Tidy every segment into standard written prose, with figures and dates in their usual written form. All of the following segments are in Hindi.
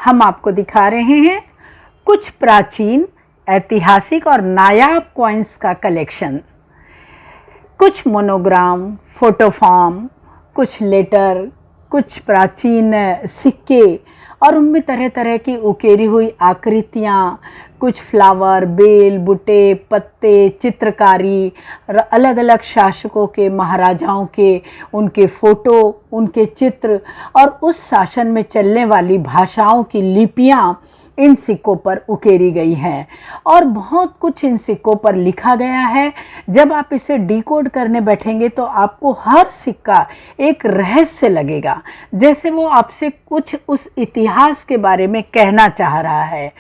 हम आपको दिखा रहे हैं कुछ प्राचीन, ऐतिहासिक और नायाब कॉइन्स का कलेक्शन। कुछ मोनोग्राम, फोटोफॉर्म, कुछ लेटर, कुछ प्राचीन सिक्के और उनमें तरह तरह की उकेरी हुई आकृतियाँ, कुछ फ्लावर, बेल, बुटे, पत्ते, चित्रकारी, अलग अलग शासकों के, महाराजाओं के, उनके फ़ोटो, उनके चित्र और उस शासन में चलने वाली भाषाओं की लिपियाँ इन सिक्कों पर उकेरी गई हैं और बहुत कुछ इन सिक्कों पर लिखा गया है। जब आप इसे डिकोड करने बैठेंगे तो आपको हर सिक्का एक रहस्य लगेगा, जैसे वो आपसे कुछ उस इतिहास के बारे में कहना चाह रहा है।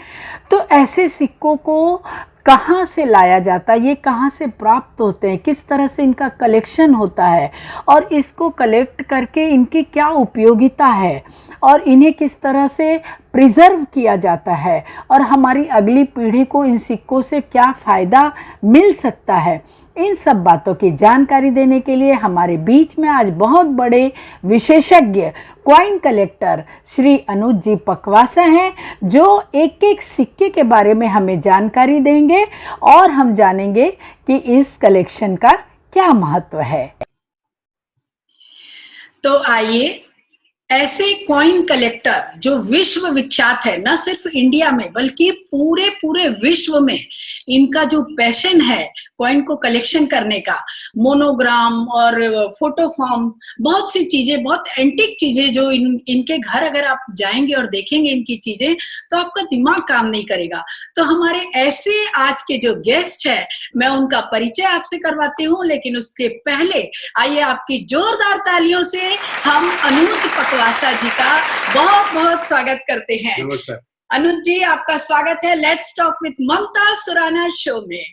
तो ऐसे सिक्कों को कहाँ से लाया जाता है, ये कहाँ से प्राप्त होते हैं, किस तरह से इनका कलेक्शन होता है और इसको कलेक्ट करके इनकी क्या उपयोगिता है और इन्हें किस तरह से प्रिजर्व किया जाता है और हमारी अगली पीढ़ी को इन सिक्कों से क्या फ़ायदा मिल सकता है, इन सब बातों की जानकारी देने के लिए हमारे बीच में आज बहुत बड़े विशेषज्ञ कॉइन कलेक्टर श्री अनुज जी पकवासा हैं, जो एक एक सिक्के के बारे में हमें जानकारी देंगे और हम जानेंगे कि इस कलेक्शन का क्या महत्व है। तो आइए, ऐसे कॉइन कलेक्टर जो विश्व विख्यात है, न सिर्फ इंडिया में बल्कि पूरे पूरे विश्व में इनका जो पैशन है कॉइन को कलेक्शन करने का, मोनोग्राम और फोटोफॉर्म, बहुत सी चीजें, बहुत एंटीक चीजें जो इनके घर अगर आप जाएंगे और देखेंगे इनकी चीजें तो आपका दिमाग काम नहीं करेगा। तो हमारे ऐसे आज के जो गेस्ट है, मैं उनका परिचय आपसे करवाती हूँ, लेकिन उसके पहले आइए आपकी जोरदार तालियों से हम अनुज पकवासा जी का बहुत बहुत स्वागत करते हैं। नमस्कार अनुज जी, आपका स्वागत है let's talk with Mamta Surana show में।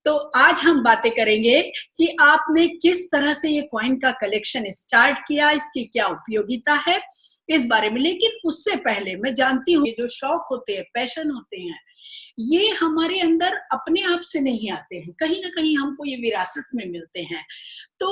तो आज हम बातें करेंगे कि आपने किस तरह से ये कॉइन का कलेक्शन स्टार्ट किया, इसकी क्या उपयोगिता है, इस बारे में। लेकिन उससे पहले मैं जानती हूँ, ये जो शौक होते हैं, पैशन होते हैं, ये हमारे अंदर अपने आप से नहीं आते हैं, कहीं ना कहीं हमको ये विरासत में मिलते हैं। तो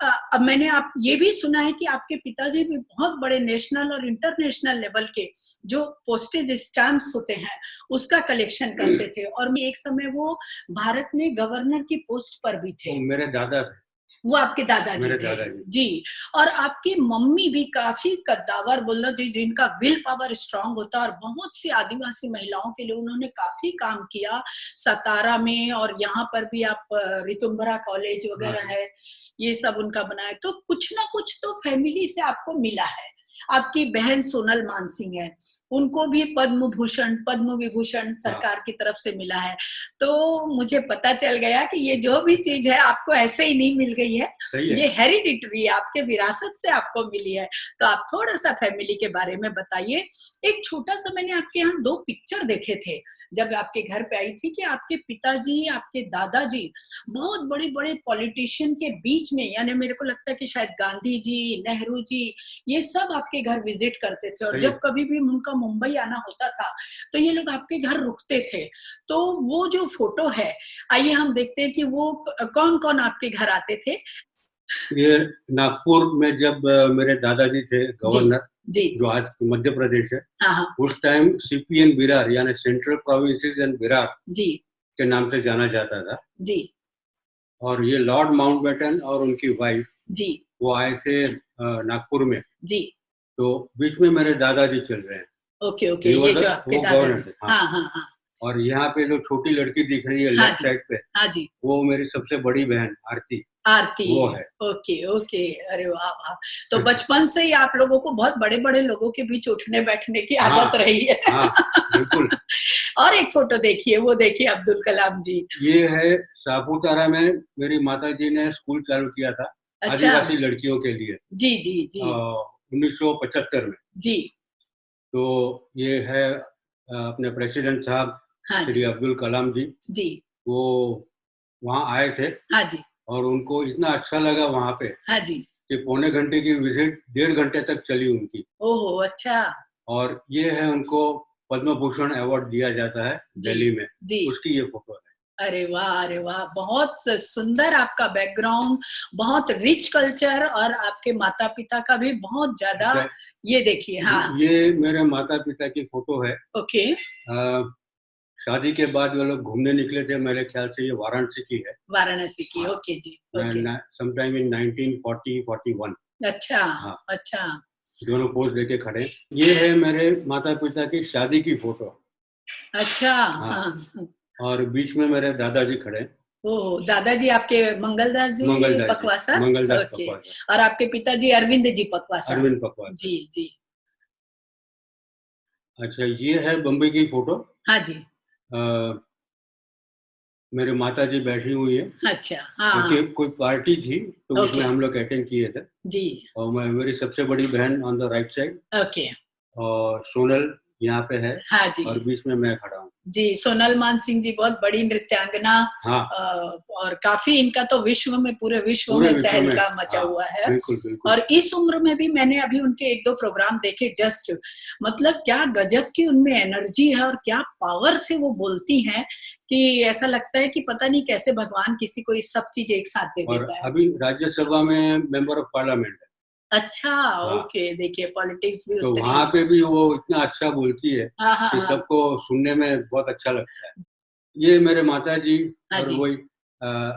अब मैंने आप ये भी सुना है कि आपके पिताजी भी बहुत बड़े नेशनल और इंटरनेशनल लेवल के जो पोस्टेज स्टैम्प्स होते हैं उसका कलेक्शन करते थे और एक समय वो भारत में गवर्नर की पोस्ट पर भी थे। मेरे दादा थे। वो आपके दादाजी थे जी। और आपकी मम्मी भी काफी कद्दावर बोलना जी, जिनका विल पावर स्ट्रांग होता है और बहुत सी आदिवासी महिलाओं के लिए उन्होंने काफी काम किया सतारा में, और यहाँ पर भी आप रितुम्बरा कॉलेज वगैरह है, ये सब उनका बनाया। तो कुछ ना कुछ तो फैमिली से आपको मिला है। आपकी बहन सोनल मानसिंह है, उनको भी पद्म भूषण, पद्म विभूषण सरकार की तरफ से मिला है। तो मुझे पता चल गया कि ये जो भी चीज है आपको ऐसे ही नहीं मिल गई है, ये हेरिडिटरी है, आपके विरासत से आपको मिली है। तो आप थोड़ा सा फैमिली के बारे में बताइए। एक छोटा सा, मैंने आपके यहाँ 2 पिक्चर देखे थे जब आपके घर पे आई थी कि आपके पिताजी, आपके दादाजी बहुत बड़े बड़े पॉलिटिशियन के बीच में, यानी मेरे को लगता है कि शायद गांधी जी, नेहरू जी, ये सब आपके घर विजिट करते थे और जब कभी भी उनका मुंबई आना होता था तो ये लोग आपके घर रुकते थे। तो वो जो फोटो है, आइए हम देखते हैं कि वो कौन कौन आपके घर आते थे। ये नागपुर में जब मेरे दादाजी थे गवर्नर जी, जो आज मध्य प्रदेश है, हाँ, उस टाइम सीपीएन बिरार यानी सेंट्रल प्रोविंसेस एंड बिरार जी के नाम से जाना जाता था जी। और ये लॉर्ड माउंटबेटन और उनकी वाइफ जी, वो आए थे नागपुर में। जी। तो बीच में मेरे दादाजी चल रहे हैं। ओके ओके, ये जो आपके गवर्नर थे। हाँ हाँ हाँ। और यहाँ पे जो छोटी लड़की दिख रही है लेफ्ट साइड पे, हाँ जी, वो मेरी सबसे बड़ी बहन आरती वो है। ओके ओके, अरे वाह वाह। तो बचपन से ही आप लोगों को बहुत बड़े बड़े लोगों के बीच उठने बैठने की आदत रही है। बिल्कुल। और एक फोटो देखिए, वो देखिए अब्दुल कलाम जी। ये है सापुतारा में मेरी माता जी ने स्कूल चालू किया था। अच्छा। आदिवासी लड़कियों के लिए। जी जी जी। 1975 में। जी। तो ये है अपने प्रेसिडेंट साहब, हाँ, श्री अब्दुल कलाम जी। जी। वो वहाँ आए थे। हाँ जी। और उनको इतना अच्छा लगा वहाँ पे। हाँ जी। कि पौने घंटे की विजिट 1.5 घंटे तक चली उनकी। ओहो, अच्छा। और ये है, उनको पद्म भूषण अवार्ड दिया जाता है दिल्ली में। जी। उसकी ये फोटो है। अरे वाह, बहुत सुंदर आपका बैकग्राउंड, बहुत रिच कल्चर, और आपके माता पिता का भी बहुत ज्यादा। ये देखिए, हाँ, ये मेरे माता पिता की फोटो है। ओके। शादी के बाद वो लोग घूमने निकले थे, मेरे ख्याल से ये वाराणसी की है। वाराणसी की, ओके जी, ओके। Sometime in 1940-41। अच्छा, हाँ, अच्छा, दोनों पोज लेके खड़े। ये है मेरे माता पिता की शादी की फोटो। अच्छा, हाँ, हाँ। और बीच में मेरे दादाजी खड़े। ओ, दादाजी आपके मंगलदास जी पकवासा, मंगलदास ओके। पकवासा। और आपके पिताजी अरविंद जी पकवासा। अरविंद पकवासा जी जी। अच्छा, ये है बम्बई की फोटो। हाँ जी। मेरे माता जी बैठी हुई है। अच्छा, हाँ, क्योंकि कोई पार्टी थी तो उसमें हम लोग अटेंड किए थे जी। और मेरी सबसे बड़ी बहन on the right side, okay. और सोनल यहाँ पे है। हाँ जी। और बीच में मैं खड़ा हूँ जी। सोनल मान सिंह जी बहुत बड़ी नृत्यांगना। हाँ। और काफी इनका तो विश्व में, पूरे विश्व में तहलका मचा हुआ है। बिल्कुल बिल्कुल। और इस उम्र में भी मैंने अभी उनके 1-2 प्रोग्राम देखे जस्ट, मतलब क्या गजब की उनमें एनर्जी है और क्या पावर से वो बोलती हैं कि ऐसा लगता है कि पता नहीं कैसे भगवान किसी को ये सब चीज एक साथ दे देता है। अभी राज्यसभा में मेंबर ऑफ पार्लियामेंट है। अच्छा, ओके। देखिए, पॉलिटिक्स भी तो उतनी। वहाँ पे भी वो इतना अच्छा बोलती है कि हाँ। सबको सुनने में बहुत अच्छा लगता है। ये मेरे माता जी और जी। वही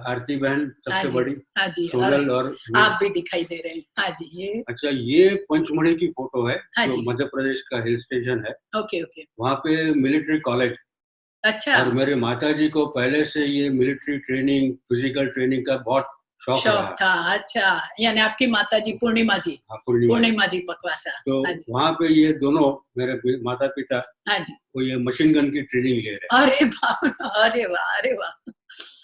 आरती बहन सबसे बड़ी, हाँ जी। सोनल, और आप भी दिखाई दे रहे हैं। हाँ जी। ये अच्छा, ये पंचमढ़ी की फोटो है। हाँ जो जी। मध्य प्रदेश का हिल स्टेशन है। Okay okay. वहाँ पे मिलिट्री कॉलेज। अच्छा। और मेरे माता जी को पहले से ये मिलिट्री ट्रेनिंग, फिजिकल ट्रेनिंग का बहुत शौक रहा है। था। अच्छा, यानी आपकी माता जी पूर्णिमा जी। हाँ, पूर्णिमा जी पकवासा। तो हाँ जी। वहाँ पे ये दोनों मेरे माता पिता हाँ जी। वो ये मशीन गन की ट्रेनिंग ले रहे हैं। अरे बाप, अरे वाह, अरे वाह।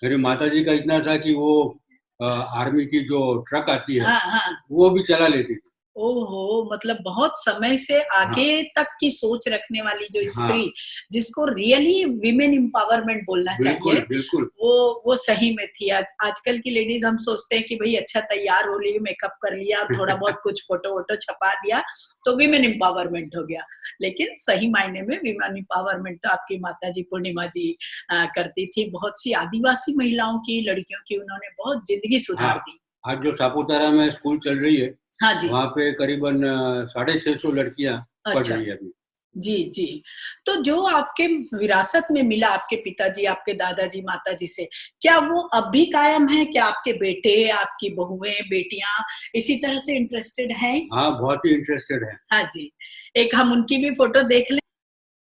मेरी माता जी का इतना था कि वो आर्मी की जो ट्रक आती है, हाँ। वो भी चला लेती थी। ओहो, मतलब बहुत समय से आगे तक की सोच रखने वाली जो स्त्री, जिसको रियली विमेन एम्पावरमेंट बोलना चाहिए, बिल्कुल। वो सही में थी। आजकल की लेडीज हम सोचते हैं कि भाई अच्छा तैयार हो ली, मेकअप कर लिया और थोड़ा बहुत कुछ फोटो वोटो छपा दिया तो विमेन एम्पावरमेंट हो गया। लेकिन सही मायने में विमेन एम्पावरमेंट तो आपकी माता जी पूर्णिमा जी करती थी। बहुत सी आदिवासी महिलाओं की, लड़कियों की उन्होंने बहुत जिंदगी सुधार दी। आज जो सापुतारा में स्कूल चल रही है, हाँ जी, वहाँ पे करीबन 650 लड़कियां पढ़ रही है अभी। जी जी। तो जो आपके विरासत में मिला आपके पिताजी, आपके दादाजी, माताजी से, क्या वो अब भी कायम है? क्या आपके बेटे, आपकी बहुएं, बेटियां इसी तरह से इंटरेस्टेड हैं? हाँ, बहुत ही इंटरेस्टेड है। हाँ जी। एक हम उनकी भी फोटो देख लें।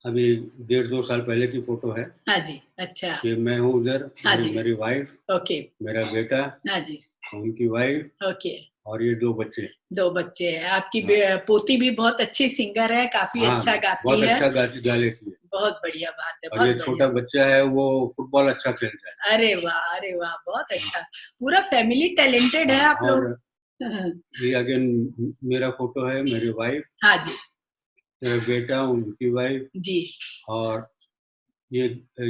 अभी 1.5-2 साल पहले की फोटो है। हाँ जी। अच्छा। कि मैं हूँ उधर, हाँ जी। मेरी वाइफ, ओके। मेरा बेटा, हाँ जी। उनकी वाइफ, ओके। और ये 2 बच्चे। 2 बच्चे हैं। आपकी पोती भी बहुत अच्छी सिंगर है, काफी अच्छा गाती बहुत है। अच्छा गा लेती है। बहुत बढ़िया बात है, और बहुत ये बढ़िया। छोटा बच्चा है, वो फुटबॉल अच्छा खेलता है। अरे वाह, अरे वाह, बहुत अच्छा। पूरा फैमिली टैलेंटेड है आप लोग। ये अगेन मेरा फोटो है, मेरी वाइफ, हाँ जी। मेरा बेटा, उनकी वाइफ, जी। और ये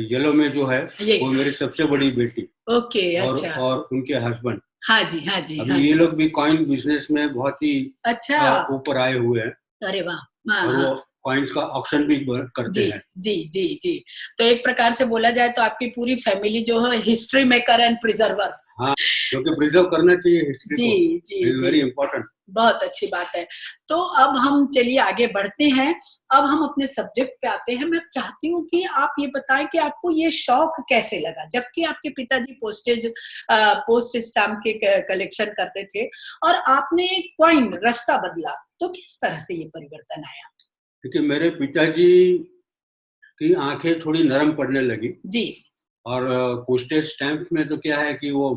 येलो में जो है वो मेरी सबसे बड़ी बेटी। ओके। अच्छा। और उनके हस्बैंड। हाँ जी, हाँ जी। अभी ये लोग भी कॉइन बिजनेस में बहुत ही अच्छा ऊपर आए हुए हैं। अरे वाह। और वो कॉइन्स का ऑक्शन भी करते हैं। जी जी जी। तो एक प्रकार से बोला जाए तो आपकी पूरी फैमिली जो है हिस्ट्री मेकर एंड प्रिजर्वर। हाँ, क्योंकि प्रिजर्व करना चाहिए हिस्ट्री को। जी वेरी इंपॉर्टेंट। बहुत अच्छी बात है। तो अब हम चलिए आगे बढ़ते हैं। अब हम अपने सब्जेक्ट पे आते हैं। मैं चाहती हूँ कि आप ये बताएं कि आपको ये शौक कैसे लगा, जबकि आपके पिताजी पोस्ट स्टाम्प के कलेक्शन करते थे और आपने कॉइन रास्ता बदला, तो किस तरह से ये परिवर्तन आया? क्योंकि मेरे पिताजी की आंखें थोड़ी नरम पड़ने लगी जी। और पोस्टेज स्टैम्प में तो क्या है कि वो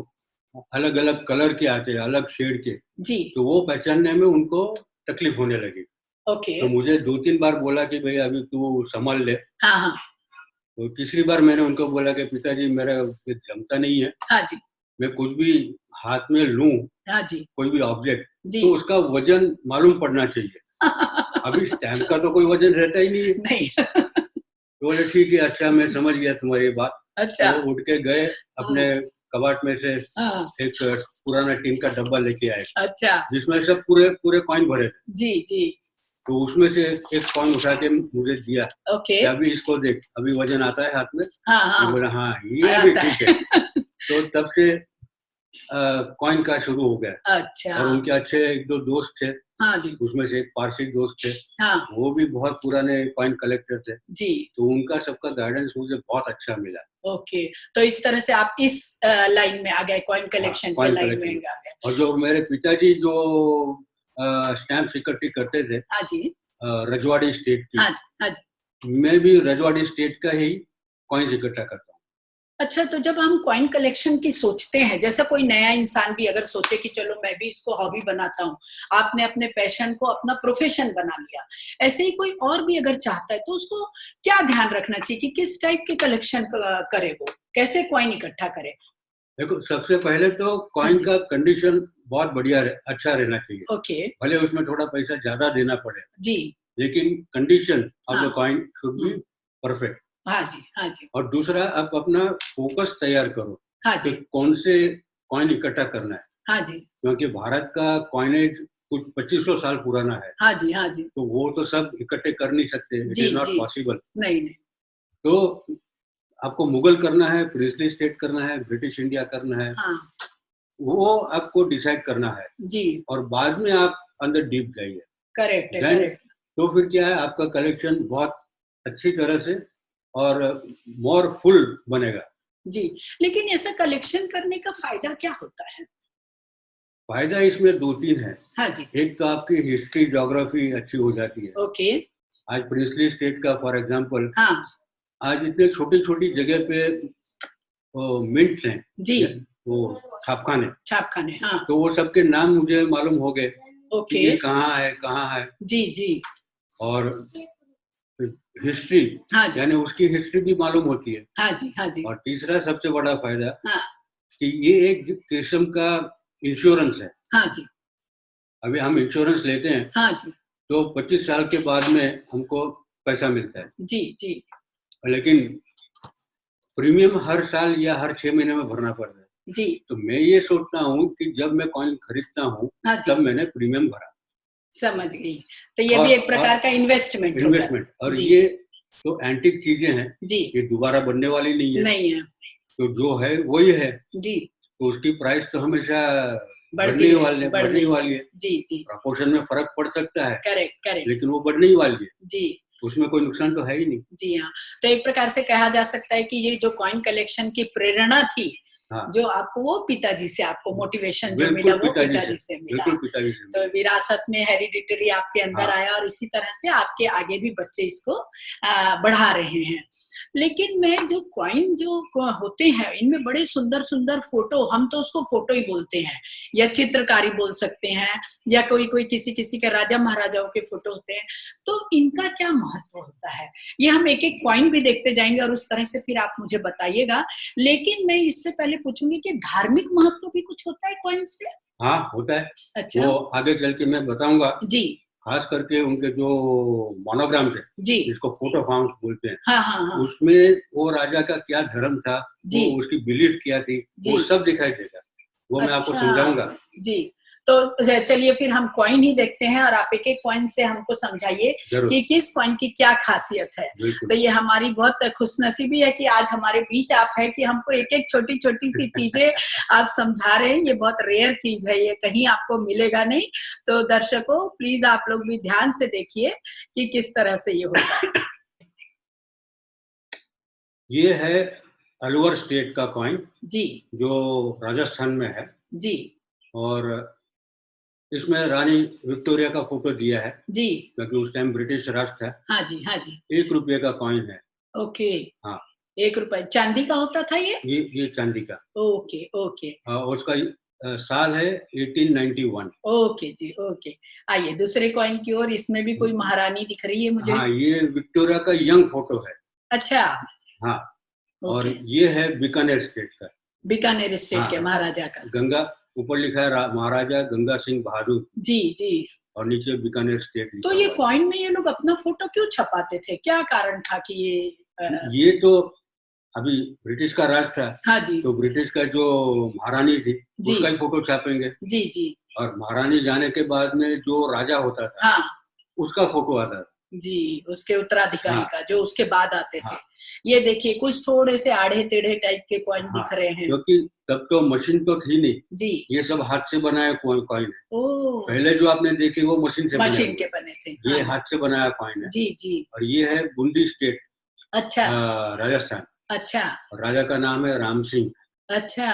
अलग अलग कलर के आते हैं, अलग शेड के। जी। तो वो पहचानने में उनको तकलीफ होने लगी। ओके। तो मुझे 2-3 बार बोला कि भाई अभी तू संभाल ले। हाँ। तो तीसरी बार मैंने उनको बोला कि पिताजी मेरा ये जमता नहीं है। हाँ जी। मैं कुछ भी हाथ में लूं, हाँ जी। कोई भी ऑब्जेक्ट, जी। तो उसका वजन मालूम पड़ना चाहिए। अभी स्टैम्प का तो कोई वजन रहता ही नहीं है। नहीं। तो बोले ठीक है, अच्छा मैं समझ गया तुम्हारी बात। अच्छा। तो उठ के गए अपने कबाट में से एक पुराना टीन का डब्बा लेके आए। अच्छा। जिसमें सब पूरे पूरे कॉइन भरे थे। जी जी। तो उसमें से एक कॉइन उठा के मुझे दिया। ओके। कि अभी इसको देख, अभी वजन आता है हाथ में। हाँ, मैं बोला हाँ ये भी ठीक है। तो तब से कॉइन का शुरू हो गया। अच्छा। और उनके अच्छे एक दो दोस्त थे। हाँ जी। उसमें से एक पारसी दोस्त थे। हाँ। वो भी बहुत पुराने कॉइन कलेक्टर थे जी। तो उनका सबका गाइडेंस मुझे बहुत अच्छा मिला। ओके, तो इस तरह से आप इस लाइन में आ गए, कॉइन कलेक्शन के लाइन में आ गए। और जो मेरे पिताजी जो स्टैम्प इकट्ठी करते थे, हाँ जी, रजवाड़ी स्टेट की, हाँ जी, हाँ जी, मैं भी रजवाड़ी स्टेट का ही कॉइन्स इकट्ठा करता हूँ। अच्छा, तो जब हम कॉइन कलेक्शन की सोचते हैं, जैसा कोई नया इंसान भी अगर सोचे कि चलो मैं भी इसको हॉबी बनाता हूँ, आपने अपने पैशन को अपना प्रोफेशन बना लिया, ऐसे ही कोई और भी अगर चाहता है तो उसको क्या ध्यान रखना चाहिए कि किस टाइप की कलेक्शन करे, वो कैसे कॉइन इकट्ठा करे? देखो, सबसे पहले तो कॉइन का कंडीशन बहुत बढ़िया अच्छा रहना चाहिए। ओके। भले उसमें थोड़ा पैसा ज्यादा देना पड़े जी। लेकिन कंडीशन ऑफ द हाँ। Coin should be perfect. हाँ जी, हाँ जी, और दूसरा, आप अपना फोकस तैयार करो हाँ कि जी, कौन से कॉइन इकट्ठा करना है। हाँ जी, क्योंकि भारत का कॉइनेज कुछ 2500 साल पुराना है। हाँ जी, हाँ जी, तो वो तो सब इकट्ठे कर नहीं सकते, इट जी, इज नॉट जी, पॉसिबल। नहीं, नहीं, तो आपको मुगल करना है, प्रिंसली स्टेट करना है, ब्रिटिश इंडिया करना है, हाँ, वो आपको डिसाइड करना है। जी, और बाद में आप अंदर डीप जाइए। करेक्ट है, देन करेक्ट, तो फिर क्या है, आपका कलेक्शन बहुत अच्छी तरह से और मोर फुल बनेगा। जी। लेकिन ऐसा कलेक्शन करने का फायदा क्या होता है? फायदा इसमें दो तीन है। हाँ जी, एक तो आपकी हिस्ट्री ज्योग्राफी अच्छी हो जाती है। ओके, आज प्रिंसली स्टेट का फॉर एग्जांपल, हाँ, आज इतने छोटी छोटी जगह पे मिंट्स हैं जी, वो छापखाने। छापखाने, हाँ, तो वो सबके नाम मुझे मालूम हो गए कि ओके, ये कहाँ है कहाँ है। जी, जी, और हिस्ट्री, हाँ जी, यानी उसकी हिस्ट्री भी मालूम होती है। हाँ जी, हाँ जी, और तीसरा सबसे बड़ा फायदा हाँ, कि ये एक किस्म का इंश्योरेंस है। हाँ जी, अभी हम इंश्योरेंस लेते हैं हाँ जी, तो 25 साल के बाद में हमको पैसा मिलता है। जी, जी, लेकिन प्रीमियम हर साल या हर 6 महीने में भरना पड़ रहा है। जी, तो मैं ये सोचता हूँ कि जब मैं कॉइन खरीदता हूँ हाँ जी, तब मैंने प्रीमियम भरा। समझ गई। तो ये और भी एक प्रकार का इन्वेस्टमेंट होगा। इन्वेस्टमेंट, और जी, ये तो एंटीक चीजें हैं, जी, ये दोबारा बनने वाली नहीं है। नहीं है, तो जो है वही है, जी, तो उसकी प्राइस तो हमेशा बढ़ती है, बढ़ने वाली है। जी, जी, प्रपोर्शन में फर्क पड़ सकता है करेक्ट, करेक्ट, लेकिन वो बढ़ने ही वाली है, जी, उसमें कोई नुकसान तो है ही नहीं। जी हाँ। तो एक प्रकार से कहा जा सकता है कि ये जो कॉइन कलेक्शन की प्रेरणा थी, हाँ, जो आपको वो पिताजी से आपको मोटिवेशन जो बिल्कुल मिला वो पिताजी से मिला। बिल्कुल पिताजी से तो मिला। विरासत में हेरिडिटरी आपके अंदर हाँ, आया और इसी तरह से आपके आगे भी बच्चे इसको बढ़ा रहे हैं। लेकिन मैं जो कॉइन जो होते हैं इनमें बड़े सुंदर-सुंदर फोटो, हम तो उसको फोटो ही बोलते हैं या चित्रकारी बोल सकते हैं या कोई किसी के राजा महाराजाओं के फोटो होते हैं। तो इनका क्या महत्व होता है? ये हम एक-एक कॉइन भी देखते जाएँगे और उस तरह से फिर आप मुझे बताइएगा। लेकिन मैं इससे पहले पूछूँगी कि धार्मिक महत्व भी कुछ होता है कॉइन से? हाँ होता है। अच्छा। वो आगे चल के मैं बताऊंगा। जी, खास करके उनके जो मोनोग्राम थे, जी। जिसको फोटो फार्म्स बोलते हैं, हाँ, हाँ, हाँ। उसमें वो राजा का क्या धर्म था, जी। वो उसकी बिलीफ क्या थी, वो जी। सब दिखाई देगा। वो मैं आपको अच्छा, समझाऊंगा। जी। तो चलिए फिर हम कॉइन ही देखते हैं और आप एक-एक कॉइन से हमको समझाइए कि किस कॉइन की क्या खासियत है। तो ये हमारी बहुत खुशनसीबी है कि आज हमारे बीच आप हैं कि हमको एक-एक छोटी-छोटी सी चीज़ें आप समझा रहे हैं। ये बहुत रेयर चीज़ है, ये कहीं आपको मिलेगा नहीं। तो दर्शकों प्लीज़ आप लोग भी ध्यान से देखिए कि किस तरह से ये होता है। ये है अलवर स्टेट का कॉइन, जी, जो राजस्थान में है। जी, और इसमें रानी विक्टोरिया का फोटो दिया है जी। क्योंकि उस टाइम ब्रिटिश राज था। हाँ जी, हाँ जी। 1 रुपये का कॉइन है। ओके, हाँ, ₹1 चांदी का होता था ये? ये चांदी का। Okay, okay. और उसका साल है 1891। ओके जी, ओके। आइए दूसरे कॉइन की ओर, इसमें भी कोई महारानी दिख रही है मुझे। हाँ, ये विक्टोरिया का यंग फोटो है। अच्छा, हाँ, और ओके। ये है बीकानेर स्टेट का। बीकानेर स्टेट के हाँ, महाराजा का। गंगा, ऊपर लिखा है महाराजा गंगा सिंह बहादुर, जी, जी। और नीचे बीकानेर स्टेट तो लिखा ये हुआ है। कॉइन में ये लोग अपना फोटो क्यों छपाते थे? क्या कारण था कि ये तो अभी ब्रिटिश का राज था, हाँ जी, तो ब्रिटिश का जो महारानी थी जी, उसका ही फोटो छापेंगे। जी, जी। और महारानी जाने के बाद में जो राजा होता था, हाँ, उसका फोटो आता था जी, उसके उत्तराधिकारी हाँ, का जो उसके बाद आते थे। हाँ, ये देखिए कुछ थोड़े से आड़े टेढ़े टाइप के कॉइन हाँ, दिख रहे हैं। क्योंकि तब तो मशीन तो थी नहीं, जी, ये सब हाथ से बनाया कॉइन है। ओह, पहले जो आपने देखे वो मशीन से बनाए मशीन हुए के हैं। बने थे। ये हाँ, हाथ से बनाया कॉइन है जी, जी, और ये है बूंदी स्टेट, अच्छा, राजस्थान। अच्छा, और राजा का नाम है राम सिंह। अच्छा,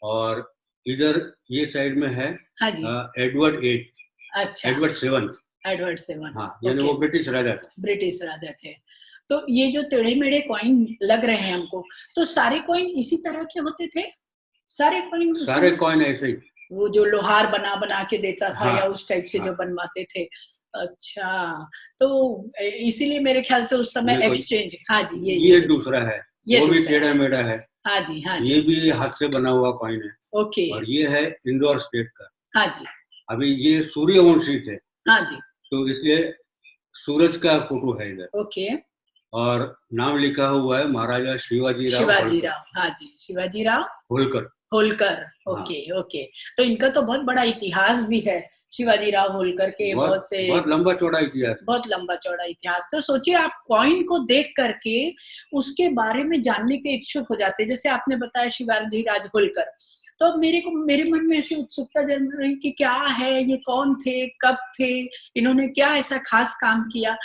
और इधर ये साइड में है हाँ जी, एडवर्ड एट, अच्छा, एडवर्ड सेवन। एडवर्ड सेवन, हाँ, यानी ओके, वो ब्रिटिश राजा था। ब्रिटिश राजा थे। तो ये जो टेढ़े-मेढ़े कॉइन लग रहे हैं हमको, तो सारे कॉइन इसी तरह के होते थे? सारे कॉइन उसी सारे कॉइन ऐसे ही। वो जो लोहार बना-बना के देता था हाँ, या उस टाइप से हाँ, जो बनवाते थे? अच्छा, तो इसीलिए मेरे ख्याल से उस समय बिल्कुल। एक्सचेंज हाँ जी, ये दूसरा है, ये वो भी दूसरा है। टेढ़ा-मेढ़ा है। हाँ जी, हाँ ये जी, भी हाथ से बना हुआ कॉइन है ओके, और ये है इंदौर स्टेट का। हाँ जी, अभी ये सूर्यवंशी थे, हाँ जी, तो इसलिए सूरज का फोटो है इधर ओके, और नाम लिखा हुआ है महाराजा शिवाजी राव शिवाजी होलकर। राव, हाँ जी, शिवाजी राव होलकर, होलकर, हाँ। Okay, okay. तो इनका तो बहुत बड़ा इतिहास भी है, शिवाजी राव होलकर के बहुत से बहुत लंबा चौड़ा इतिहास है। बहुत लंबा चौड़ा इतिहास। तो सोचिए आप कॉइन को देख करके उसके बारे में जानने के इच्छुक हो जाते हैं। जैसे आपने बताया शिवाजी राज होलकर, तो अब मेरे मन में ऐसी उत्सुकता जन्म रही कि क्या है, ये कौन थे, कब थे, इन्होंने क्या ऐसा खास काम किया।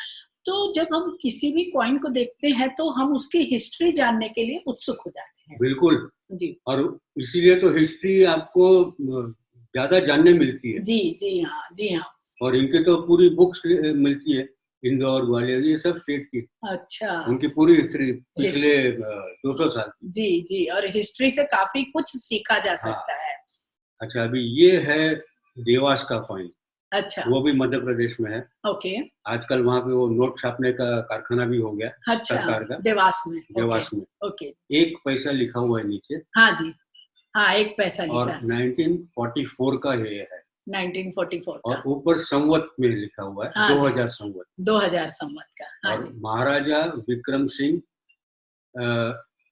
तो जब हम किसी भी कॉइन को देखते हैं तो हम उसकी हिस्ट्री जानने के लिए उत्सुक हो जाते हैं। बिल्कुल, जी, और इसीलिए तो हिस्ट्री आपको ज्यादा जानने मिलती है। जी, जी हाँ, जी हाँ। और इनकी तो पूरी बुक्स मिलती है, इंदौर ग्वालियर ये सब स्टेट की, अच्छा, उनकी पूरी हिस्ट्री हिस पिछले 200 साल की। जी, जी और हिस्ट्री से काफ़ी कुछ सीखा जा हाँ, सकता है। अच्छा अभी ये है देवास का कॉइन, अच्छा, वो भी मध्य प्रदेश में है। ओके, आजकल वहाँ पे वो नोट छापने का कारखाना भी हो गया अच्छा, सरकार का, देवास में, ओके, देवास में। ओके। 1 पैसा लिखा हुआ है नीचे हाँ जी, हाँ, 1 पैसा और लिखा है, 1944 का ये है 1944 और का। ऊपर संवत में लिखा हुआ है हाँ जी, 2000 संवत। 2000 संवत का, हाँ और जी, महाराजा विक्रम सिंह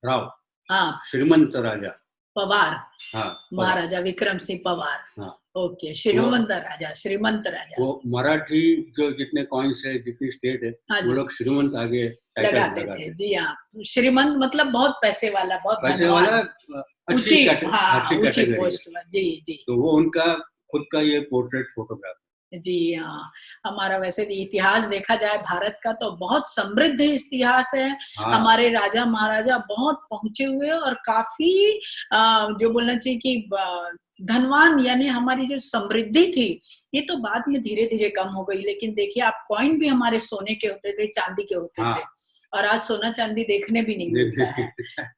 राव, हाँ, श्रीमंत राजा। पवार, हाँ, पवार। महाराजा विक्रम सिंह पवार, हाँ, ओके, वो श्रीमंत राजा, वो मराठी जो जितने कॉइन्स है, जितनी स्टेट है, हाँ वो जी, लोग श्रीमंत आगे टाइटल लगाते थे, लगाते हैं। जी हाँ, श्रीमंत मतलब बहुत पैसे वाला, बहुत पैसे वाला धनवान, अच्छी हाँ, अच्छी ऊँची कैटेगरी है, पोस्ट में, जी, जी। तो वो उनका खुद का ये पोर्ट्रेट फोटोग्राफ। जी हाँ, हमारा वैसे इतिहास देखा जाए भारत का तो बहुत समृद्ध इतिहास है। हाँ, हमारे राजा महाराजा बहुत पहुँचे हुए और काफ़ी जो बोलना चाहिए कि धनवान यानी हमारी जो समृद्धि थी, ये तो बाद में धीरे-धीरे कम हो गई। लेकिन देखिए आप कॉइन भी हमारे सोने के होते थे, चाँदी के होते हाँ, थे और आज सोना-चाँदी देखने भी नहीं मिलता है।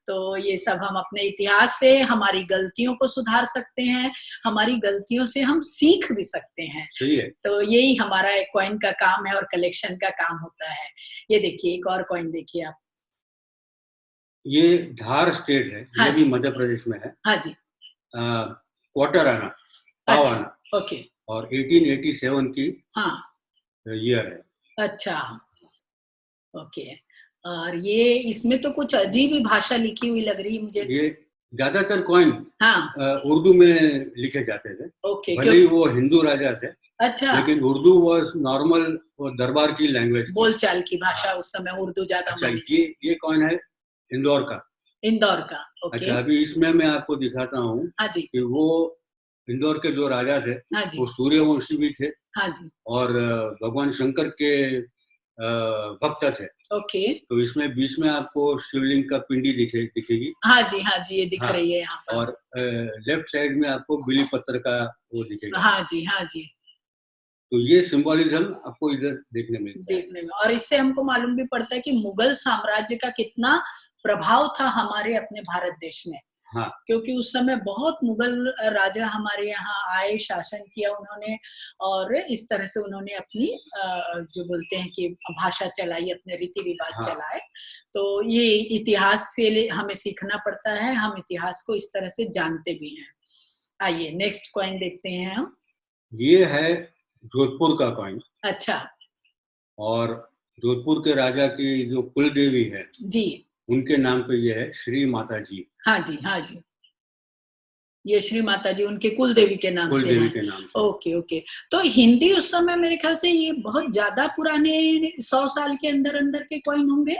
तो ये सब हम अपने इतिहास से हमारी गलतियों को सुधार सकते हैं, हमारी गलतियों से हम सीख भी सकते हैं। सही है। तो यही हमारा एक कॉइन का काम है और कलेक्शन का काम होता है। ये देखिए एक और कॉइन देखिए आप। ये धार स्टेट है, हाँ ये जी, भी मध्य प्रदेश में है। हाँ जी। क्वार्टर आना, पाव अच्छा, आना ओके, और 1887 की हाँ, ईयर है। अच्छा, ओके। और ये इसमें तो कुछ अजीब ही भाषा लिखी हुई लग रही है मुझे। ये ज्यादातर कॉइन हाँ, उर्दू में लिखे जाते थे, ओके, भले ही वो हिंदू राजा थे, अच्छा, लेकिन उर्दू वॉज नॉर्मल, वो दरबार की लैंग्वेज थी। बोलचाल की भाषा हाँ, उस समय उर्दू ज़्यादा अच्छा मानी जाती ये कौन है? इंदौर का। इंदौर का, ओके, अच्छा अभी इसमें मैं आपको दिखाता हूँ हाँ जी, कि वो इंदौर के जो राजा थे, हाँ जी, वो सूर्यवंशी भी थे हाँ जी, और भगवान शंकर के भक्त थे। ओके। तो इसमें बीच में आपको शिवलिंग का पिंडी दिखेगी। हाँ जी, ये दिख हाँ, रही है यहाँ पर। और लेफ्ट साइड में आपको बिली पत्र का वो दिखेगा। हाँ जी। तो ये सिंबोलिज्म आपको इधर देखने मिलता है। देखने में और इससे हमको मालूम भी पड़ता है कि मुगल साम्राज्य का कितना प्रभाव था हमारे अपने भारत देश में हाँ, क्योंकि उस समय बहुत मुगल राजा हमारे यहाँ आए शासन किया उन्होंने और इस तरह से उन्होंने अपनी जो बोलते हैं कि भाषा चलाई अपने रीति रिवाज हाँ, चलाए तो ये इतिहास से हमें सीखना पड़ता है हम इतिहास को इस तरह से जानते भी हैं आइए नेक्स्ट कॉइन देखते हैं हम ये है जोधपुर का कॉइन अच्छा और जोधपुर के राजा की जो कुल देवी है जी उनके नाम पे ये है श्री माता जी। हाँ जी ये श्री माता जी उनके कुल देवी के नाम से देवी हैं। के नाम से। Okay okay. तो हिंदी उस समय मेरे ख्याल से ये बहुत ज्यादा पुराने 100 साल के अंदर अंदर के कॉइन होंगे।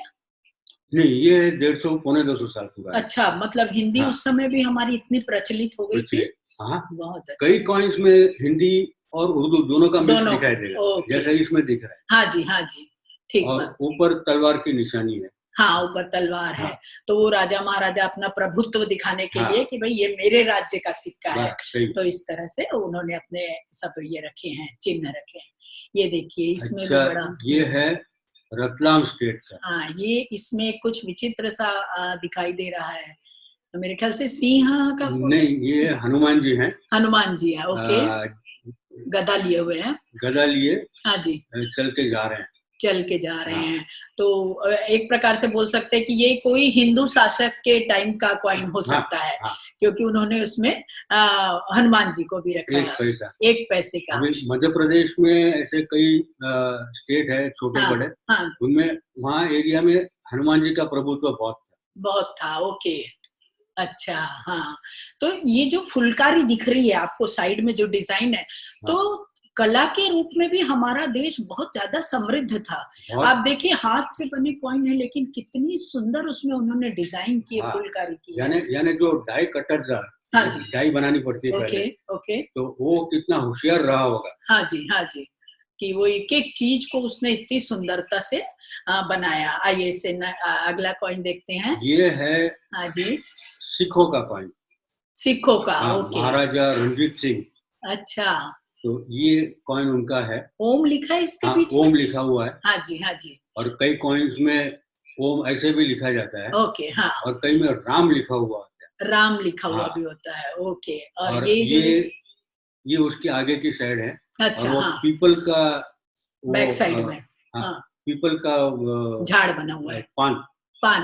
नहीं, ये 150 पौने 200 साल पुराना। अच्छा, मतलब हिंदी उस समय भी हमारी इतनी प्रचलित हो गई थी। हाँ, बहुत अच्छा। कई कॉइन्स में हिंदी और उर्दू दोनों का मिक्स दिखाई देगा, जैसा इसमें दिख रहा है। हाँ जी, हाँ जी, ठीक। और ऊपर तलवार की निशानी है। हाँ, ऊपर तलवार है। तो वो राजा महाराजा अपना प्रभुत्व दिखाने के लिए कि भाई ये मेरे राज्य का सिक्का है, तो इस तरह से उन्होंने अपने सब ये रखे हैं, चिन्ह रखे हैं। ये देखिए इसमें भी बड़ा, ये है रतलाम स्टेट का। हाँ, ये इसमें कुछ विचित्र सा दिखाई दे रहा है, तो मेरे ख्याल से सिंह का नहीं, ये हनुमान जी हैं। हनुमान जी है, ओके। गदा लिए हुए हैं। गदा लिए, हाँ जी, चल के जा रहे हैं। चल के जा रहे हैं। तो एक प्रकार से बोल सकते हैं कि ये कोई हिंदू शासक के टाइम का कॉइन हो सकता है, क्योंकि उन्होंने उसमें हनुमान जी को भी रखा है। 1 पैसे का। मध्य प्रदेश में ऐसे कई स्टेट है छोटे बड़े, उनमें वहाँ एरिया में हनुमान जी का प्रभुत्व बहुत था। ओके, अच्छा। हाँ, तो ये जो फुलकारी दिख रही है आपको साइड में जो डिजाइन है, तो कला के रूप में भी हमारा देश बहुत ज्यादा समृद्ध था। आप देखिए हाथ से बने कॉइन है, लेकिन कितनी सुंदर उसमें उन्होंने डिजाइन की, फुलकारी की। यानी जो डाई कटर था, हाँ जी, डाई बनानी पड़ती है पहले, ओके, तो वो कितना होशियार रहा होगा। हाँ जी, हाँ जी, कि वो एक एक चीज को उसने इतनी सुंदरता से बनाया। आइए इससे अगला कॉइन देखते हैं। ये है, हाँ जी, सिखों का कॉइन। सिखों का, ओके। महाराजा रणजीत सिंह। अच्छा, तो ये कॉइन उनका है। ओम लिखा है इसके बीच में? ओम लिखा हुआ है। हाँ जी, हाँ जी। और कई कॉइन्स में ओम ऐसे भी लिखा जाता है। ओके, हाँ। और कई में राम लिखा हुआ होता है। राम लिखा हुआ भी होता है, ओके। और ये उसके आगे की साइड है। अच्छा, और वो पीपल का बैक साइड में, पीपल का झाड़ बना हुआ है, पान,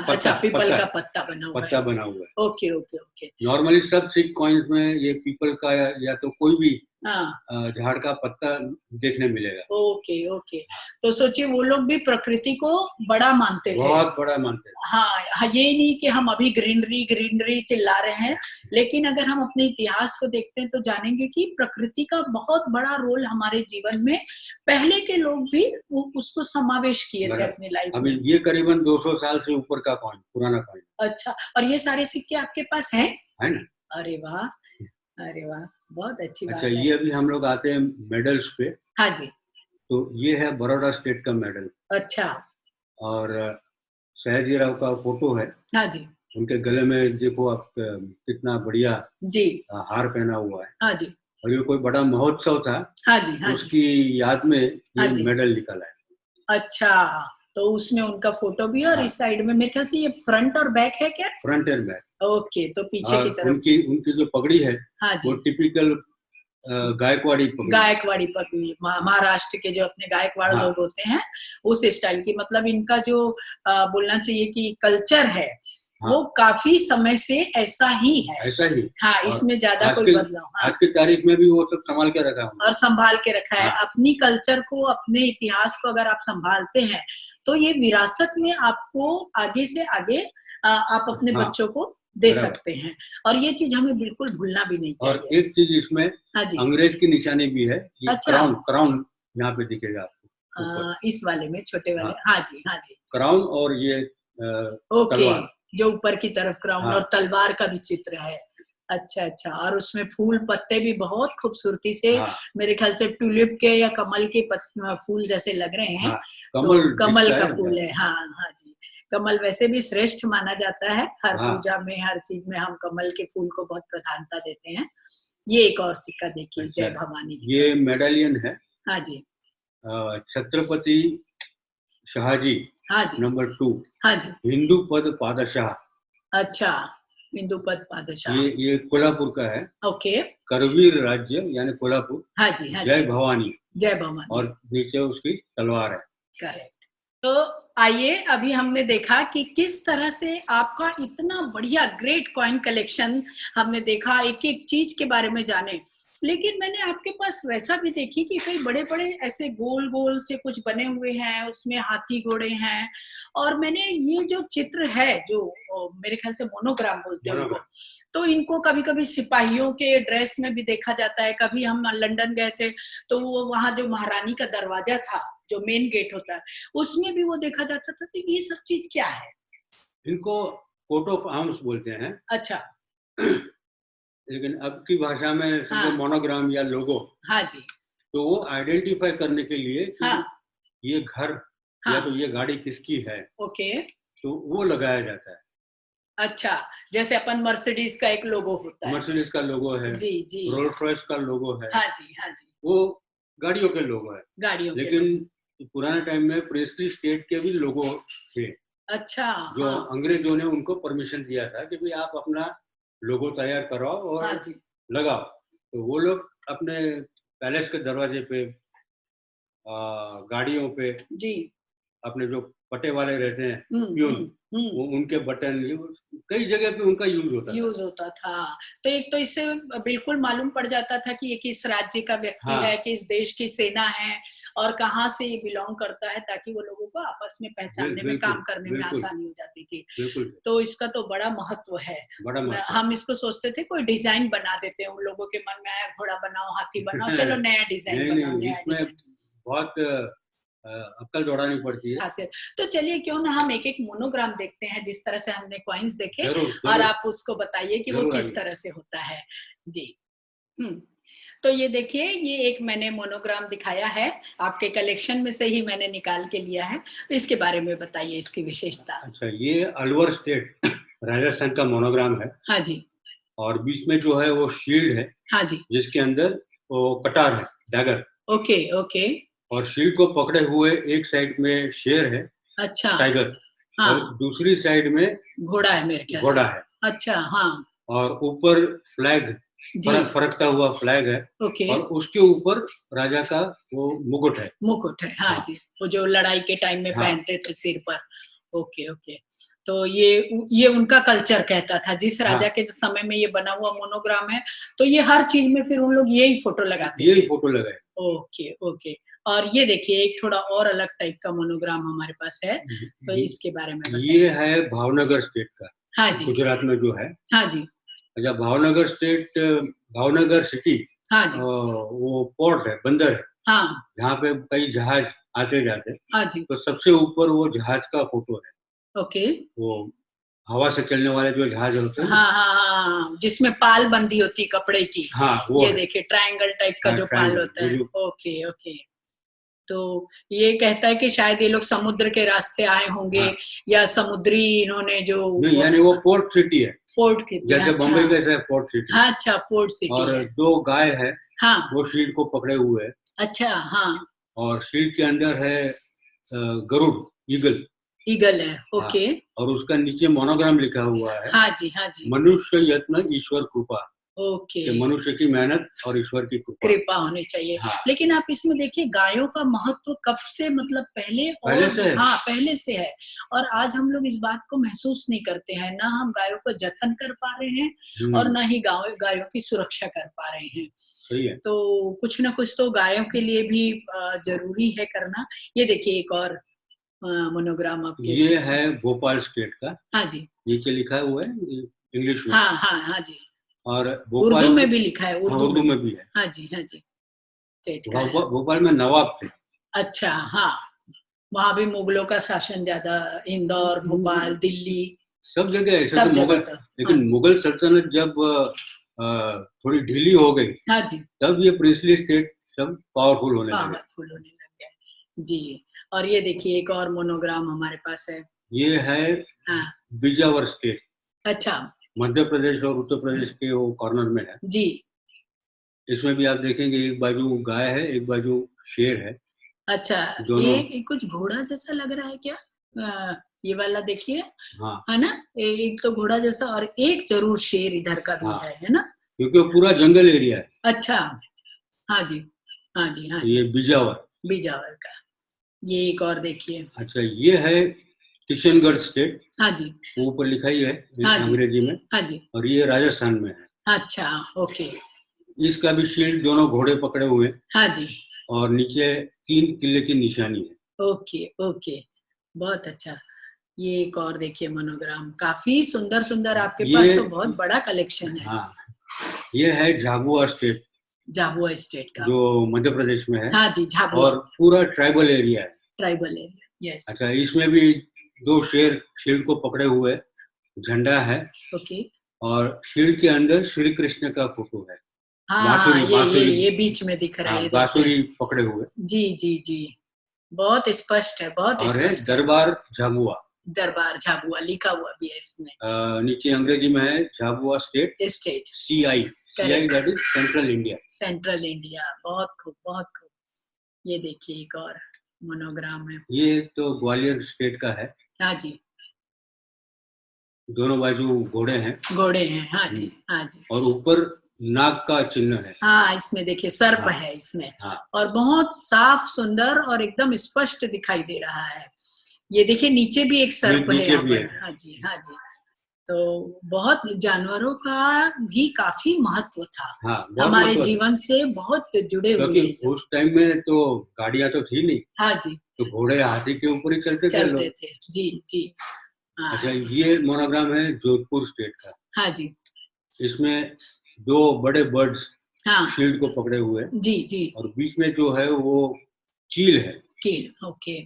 अच्छा, पीपल का पत्ता बना हुआ है। Okay okay okay. नॉर्मली सब सिख कॉइन्स में ये पीपल का या तो कोई भी झाड़ का पत्ता देखने मिलेगा। Okay okay. तो सोचिए वो लोग भी प्रकृति को बड़ा मानते थे, बहुत बड़ा मानते थे। हाँ, ये नहीं कि हम अभी ग्रीनरी ग्रीनरी चिल्ला रहे हैं, लेकिन अगर हम अपने इतिहास को देखते हैं तो जानेंगे कि प्रकृति का बहुत बड़ा रोल हमारे जीवन में पहले के लोग भी उसको समावेश किए थे अपनी लाइफ में। ये करीबन 200 साल से ऊपर का कॉइन, पुराना कॉइन। अच्छा, और ये सारे सिक्के आपके पास हैं? है ना। अरे वाह, अरे वाह, बहुत अच्छी बात है। ये अभी हम लोग आते हैं मेडल्स पे। हाँ जी। तो ये है बड़ौदा स्टेट का मेडल। अच्छा। और सयाजीराव का फोटो है। हाँ जी। उनके गले में देखो आप कितना बढ़िया जी हार पहना हुआ है। हाँ जी। और ये कोई बड़ा महोत्सव था। हाँ जी, हाँ उसकी याद में ये मेडल निकाला है। अच्छा, तो उसमें उनका फोटो भी, और इस साइड में मेरे ख्याल से ये फ्रंट और बैक है क्या? Front end back. ओके, तो पीछे की तरफ उनकी जो पगड़ी है, हाँ जी, वो टिपिकल गायकवाड़ी पगड़ी, महाराष्ट्र के जो अपने गायकवाड़ लोग होते हैं उस स्टाइल की। मतलब इनका जो बोलना चाहिए कि कल्चर है, वो काफी समय से ऐसा ही है। हाँ, इसमें ज्यादा कोई बदलाव। आज की तारीख में भी वो सब संभाल के रखा है और संभाल के रखा है। अपनी कल्चर को, अपने इतिहास को अगर आप संभालते हैं तो ये विरासत में आपको आगे से आगे आप अपने बच्चों को दे सकते हैं, और ये चीज हमें बिल्कुल भूलना भी नहीं चाहिए। और एक चीज इसमें अंग्रेज की निशानी भी है। अच्छा, क्राउन यहाँ पे दिखेगा आपको। इस वाले में, छोटे वाले। हाँ जी, हाँ जी, क्राउन और ये ओके, जो ऊपर की तरफ क्राउन और तलवार का भी चित्र है। अच्छा अच्छा, और उसमें फूल पत्ते भी बहुत खूबसूरती से, मेरे ख्याल से ट्यूलिप के या कमल के फूल जैसे लग रहे हैं। तो कमल का फूल है। हाँ हाँ जी, कमल वैसे भी श्रेष्ठ माना जाता है। हर पूजा में, हर चीज में हम कमल के फूल को बहुत प्रधानता देते हैं। ये एक और सिक्का देखिए, जय भवानी। ये मेडालियन है। हाँ जी, छत्रपति शाहजी। हाँ जी, नंबर 2। हाँ जी, हिंदू पद पादशाह। अच्छा, हिंदू पद पादशाह। ये कोल्हापुर का है। ओके। करवीर राज्य यानी कोल्हापुर। हाँ जी, हाँ जय भवानी। जय भवानी। और नीचे उसकी तलवार है। करेक्ट। तो आइए, अभी हमने देखा कि किस तरह से आपका इतना बढ़िया ग्रेट कॉइन कलेक्शन हमने देखा, एक एक चीज के बारे में जाने। लेकिन मैंने आपके पास वैसा भी देखी कि कई बड़े बड़े ऐसे गोल गोल से कुछ बने हुए हैं, उसमें हाथी घोड़े हैं, और मैंने ये जो चित्र है जो मेरे ख्याल से मोनोग्राम बोलते हैं उनको, तो इनको कभी कभी सिपाहियों के ड्रेस में भी देखा जाता है। कभी हम लंदन गए थे तो वो वहां जो महारानी का दरवाजा था, जो मेन गेट होता है, उसमें भी वो देखा जाता था। तो ये सब चीज क्या है? इनको कोट ऑफ आर्म्स बोलते हैं। अच्छा। लेकिन अब की भाषा में समझो मोनोग्राम या लोगो। हाँ जी। तो वो आइडेंटिफाई करने के लिए कि ये घर या तो ये गाड़ी किसकी है, ओके, तो वो लगाया जाता है। अच्छा, जैसे अपन मर्सिडीज का एक लोगो होता है। मर्सिडीज का लोगो है, जी जी, रोल्स रॉयस का लोगो है। हाँ जी हाँ जी, वो गाड़ियों के लोगो है। गाड़ियों के लेकिन लोगो। पुराने टाइम में प्रिंसली स्टेट के भी लोगो थे। अच्छा, जो अंग्रेजों ने उनको परमिशन दिया था कि भाई आप अपना लोगो तैयार कराओ और लगाओ। तो वो लोग अपने पैलेस के दरवाजे पे, गाड़ियों पे जी, अपने जो पटे वाले रहते हैं प्यून, वो उनके बटन, कई जगह पे उनका यूज होता था। तो एक तो इससे बिल्कुल मालूम पड़ जाता था कि ये किस राज्य का व्यक्ति है, किस देश की सेना है और कहाँ से ये बिलोंग करता है, ताकि वो लोगों को आपस में पहचानने में, काम करने में आसानी हो जाती थी। तो इसका तो बड़ा महत्व है। हम इसको सोचते थे कोई डिजाइन बना देते हैं, उन लोगों के मन में आया घोड़ा बनाओ, हाथी बनाओ, चलो नया डिजाइन बनाओ, नया डिजाइन। बहुत अक्ल दौड़ानी पड़ती है। खासियत। तो चलिए क्यों ना हम एक एक मोनोग्राम देखते हैं, जिस तरह से हमने कॉइन्स देखे, और आप उसको बताइए कि वो किस तरह से होता है। जी। तो ये देखिए, ये एक मैंने मोनोग्राम दिखाया है, आपके कलेक्शन में से ही मैंने निकाल के लिया है। तो इसके बारे में बताइए, इसकी विशेषता। अच्छा, ये अलवर स्टेट राजस्थान का मोनोग्राम है। हाँ जी। और बीच में जो है वो शील्ड है। हाँ जी। जिसके अंदर वो कटार है, डैगर। Okay okay. और शील्ड को पकड़े हुए एक साइड में शेर है, अच्छा, टाइगर। और दूसरी साइड में घोड़ा है, मेरे ख्याल घोड़ा है। अच्छा, हाँ। और ऊपर फ्लैग, फरकता हुआ फ्लैग है। ओके। और उसके ऊपर राजा का वो मुकुट है। मुकुट है, हाँ जी, वो जो लड़ाई के टाइम में पहनते थे सिर पर। Okay okay. तो ये उनका कल्चर कहता था, जिस राजा के समय में ये बना हुआ मोनोग्राम है, तो ये हर चीज में फिर उन लोग यही फोटो लगाते थे। यही फोटो लगाए। Okay okay. और ये देखिए, एक थोड़ा और अलग टाइप का मोनोग्राम हमारे पास है, तो इसके बारे में बताइए। ये है भावनगर स्टेट का। हाँ जी। गुजरात में जो है। हाँ जी। अच्छा, भावनगर स्टेट, भावनगर सिटी, हाँ जी, वो पोर्ट है, बंदर है। हाँ, जहाँ पे कई जहाज आते जाते। हाँ जी। तो सबसे ऊपर वो जहाज का फोटो है। ओके। वो हवा से चलने वाले जो जहाज होते हैं, हाँ हाँ हाँ, जिसमें पाल बंदी होती कपड़े की। हाँ, वो ये देखिए, ट्रायंगल टाइप का जो पाल होता है। Okay okay. तो ये कहता है कि शायद ये लोग समुद्र के रास्ते आए होंगे, या समुद्री इन्होंने जो, यानी वो पोर्ट सिटी है। पोर्ट की, जैसे बम्बई कैसे पोर्ट सिटी। हाँ, अच्छा, पोर्ट सिटी और है। 2 गाय है, हाँ, वो शील्ड को पकड़े हुए है। अच्छा, हाँ। और शील्ड के अंदर है गरुड़, ईगल। ईगल है, ओके। और उसका नीचे मोनोग्राम लिखा हुआ है। हाँ जी हाँ जी। मनुष्य यत्न ईश्वर कृपा। ओके। मनुष्य की मेहनत और ईश्वर की कृपा होनी चाहिए। लेकिन आप इसमें देखिए, गायों का महत्व कब से, मतलब पहले से है। हाँ, पहले से है। और आज हम लोग इस बात को महसूस नहीं करते हैं, ना हम गायों को जतन कर पा रहे हैं, और ना ही गायों की सुरक्षा कर पा रहे हैं। सही है। तो कुछ ना कुछ तो गायों के लिए भी जरूरी है करना। ये देखिए, एक और मोनोग्राम आपके। ये है भोपाल स्टेट का। हाँ जी। नीचे लिखा हुआ है इंग्लिश में। हाँ हाँ हाँ जी। और भोपाल उर्दू में भी लिखा है। उर्दू में भी है। हाँ जी हाँ जी। भोपाल में नवाब थे। अच्छा, हाँ, वहाँ भी मुगलों का शासन ज्यादा, इंदौर, भोपाल, दिल्ली, सब जगह ऐसे तो मुगल था। लेकिन मुगल सल्तनत जब थोड़ी ढीली हो गई, हाँ जी, तब ये प्रिंसली स्टेट सब पावरफुल होने लग गए। जी। और ये देखिए, एक और मोनोग्राम हमारे पास है। ये है बिजावर स्टेट। अच्छा। मध्य प्रदेश और उत्तर प्रदेश के वो कॉर्नर में है जी। इसमें भी आप देखेंगे, एक बाजू गाय है, एक बाजू शेर है। अच्छा, ये कुछ घोड़ा जैसा लग रहा है क्या? ये वाला देखिए। हाँ, है ना, एक तो घोड़ा जैसा, और एक जरूर शेर इधर का भी है ना, क्योंकि वो पूरा जंगल एरिया है। अच्छा, हाँ जी हाँ जी हाँ जी। ये बिजावर का। ये एक और देखिए। अच्छा, ये है किशनगढ़ स्टेट। हाँ जी। ऊपर लिखा ही है हाँ अंग्रेजी में। हाँ जी। और ये राजस्थान में है। अच्छा, ओके। इसका भी शील्ड दोनों घोड़े पकड़े हुए हैं हाँ जी। और नीचे 3 किले की निशानी है। ओके, ओके, बहुत अच्छा। ये एक और देखिए मोनोग्राम, काफी सुंदर सुंदर आपके पास तो बहुत बड़ा कलेक्शन है। हाँ, ये है झाबुआ स्टेट, झाबुआ स्टेट का। जो मध्य प्रदेश में है। हाँ जी, झाबुआ। और पूरा ट्राइबल एरिया है। Tribal area, yes. अच्छा, इसमें भी 2 शेर शील्ड को पकड़े हुए, झंडा है। ओके। और शील्ड के अंदर श्री कृष्ण का फोटो है। हाँ, बांसुरी ये बीच में दिख रहा है, हाँ, ये देखिए। बांसुरी पकड़े हुए। जी जी जी, बहुत स्पष्ट है, बहुत और है स्पष्ट है। दरबार झाबुआ। दरबार झाबुआ लिखा हुआ भी है इसमें। नीचे अंग्रेजी में है Jhabua state, state, CI, that is central India. Central India, बहुत खूब, बहुत खूब। ये देखिए एक और मोनोग्राम है। ये तो ग्वालियर स्टेट का है। हाँ जी, दोनों बाजू घोड़े हैं। घोड़े हैं, हाँ जी, हाँ जी। और ऊपर नाग का चिन्ह है। हाँ, इसमें देखिए सर्प हाँ, है इसमें। हाँ। और बहुत साफ सुंदर और एकदम स्पष्ट दिखाई दे रहा है। ये देखिए नीचे भी एक सर्प है यहाँ पर। हाँ जी, हाँ जी। तो बहुत जानवरों का भी काफी महत्व था। हाँ, हमारे जीवन से बहुत जुड़े हुए हैं। क्योंकि उस टाइम में तो गाड़ियां तो थी नहीं। हाँ जी, तो घोड़े हाथी के ऊपर ही चलते थे लोग। जी जी। हाँ। अच्छा, ये मोनोग्राम है जोधपुर स्टेट का। हाँ जी। इसमें 2 बड़े बर्ड्स हाँ, शील्ड को पकड़े हुए। जी जी। और बीच में जो है वो चील है, कील, ओके।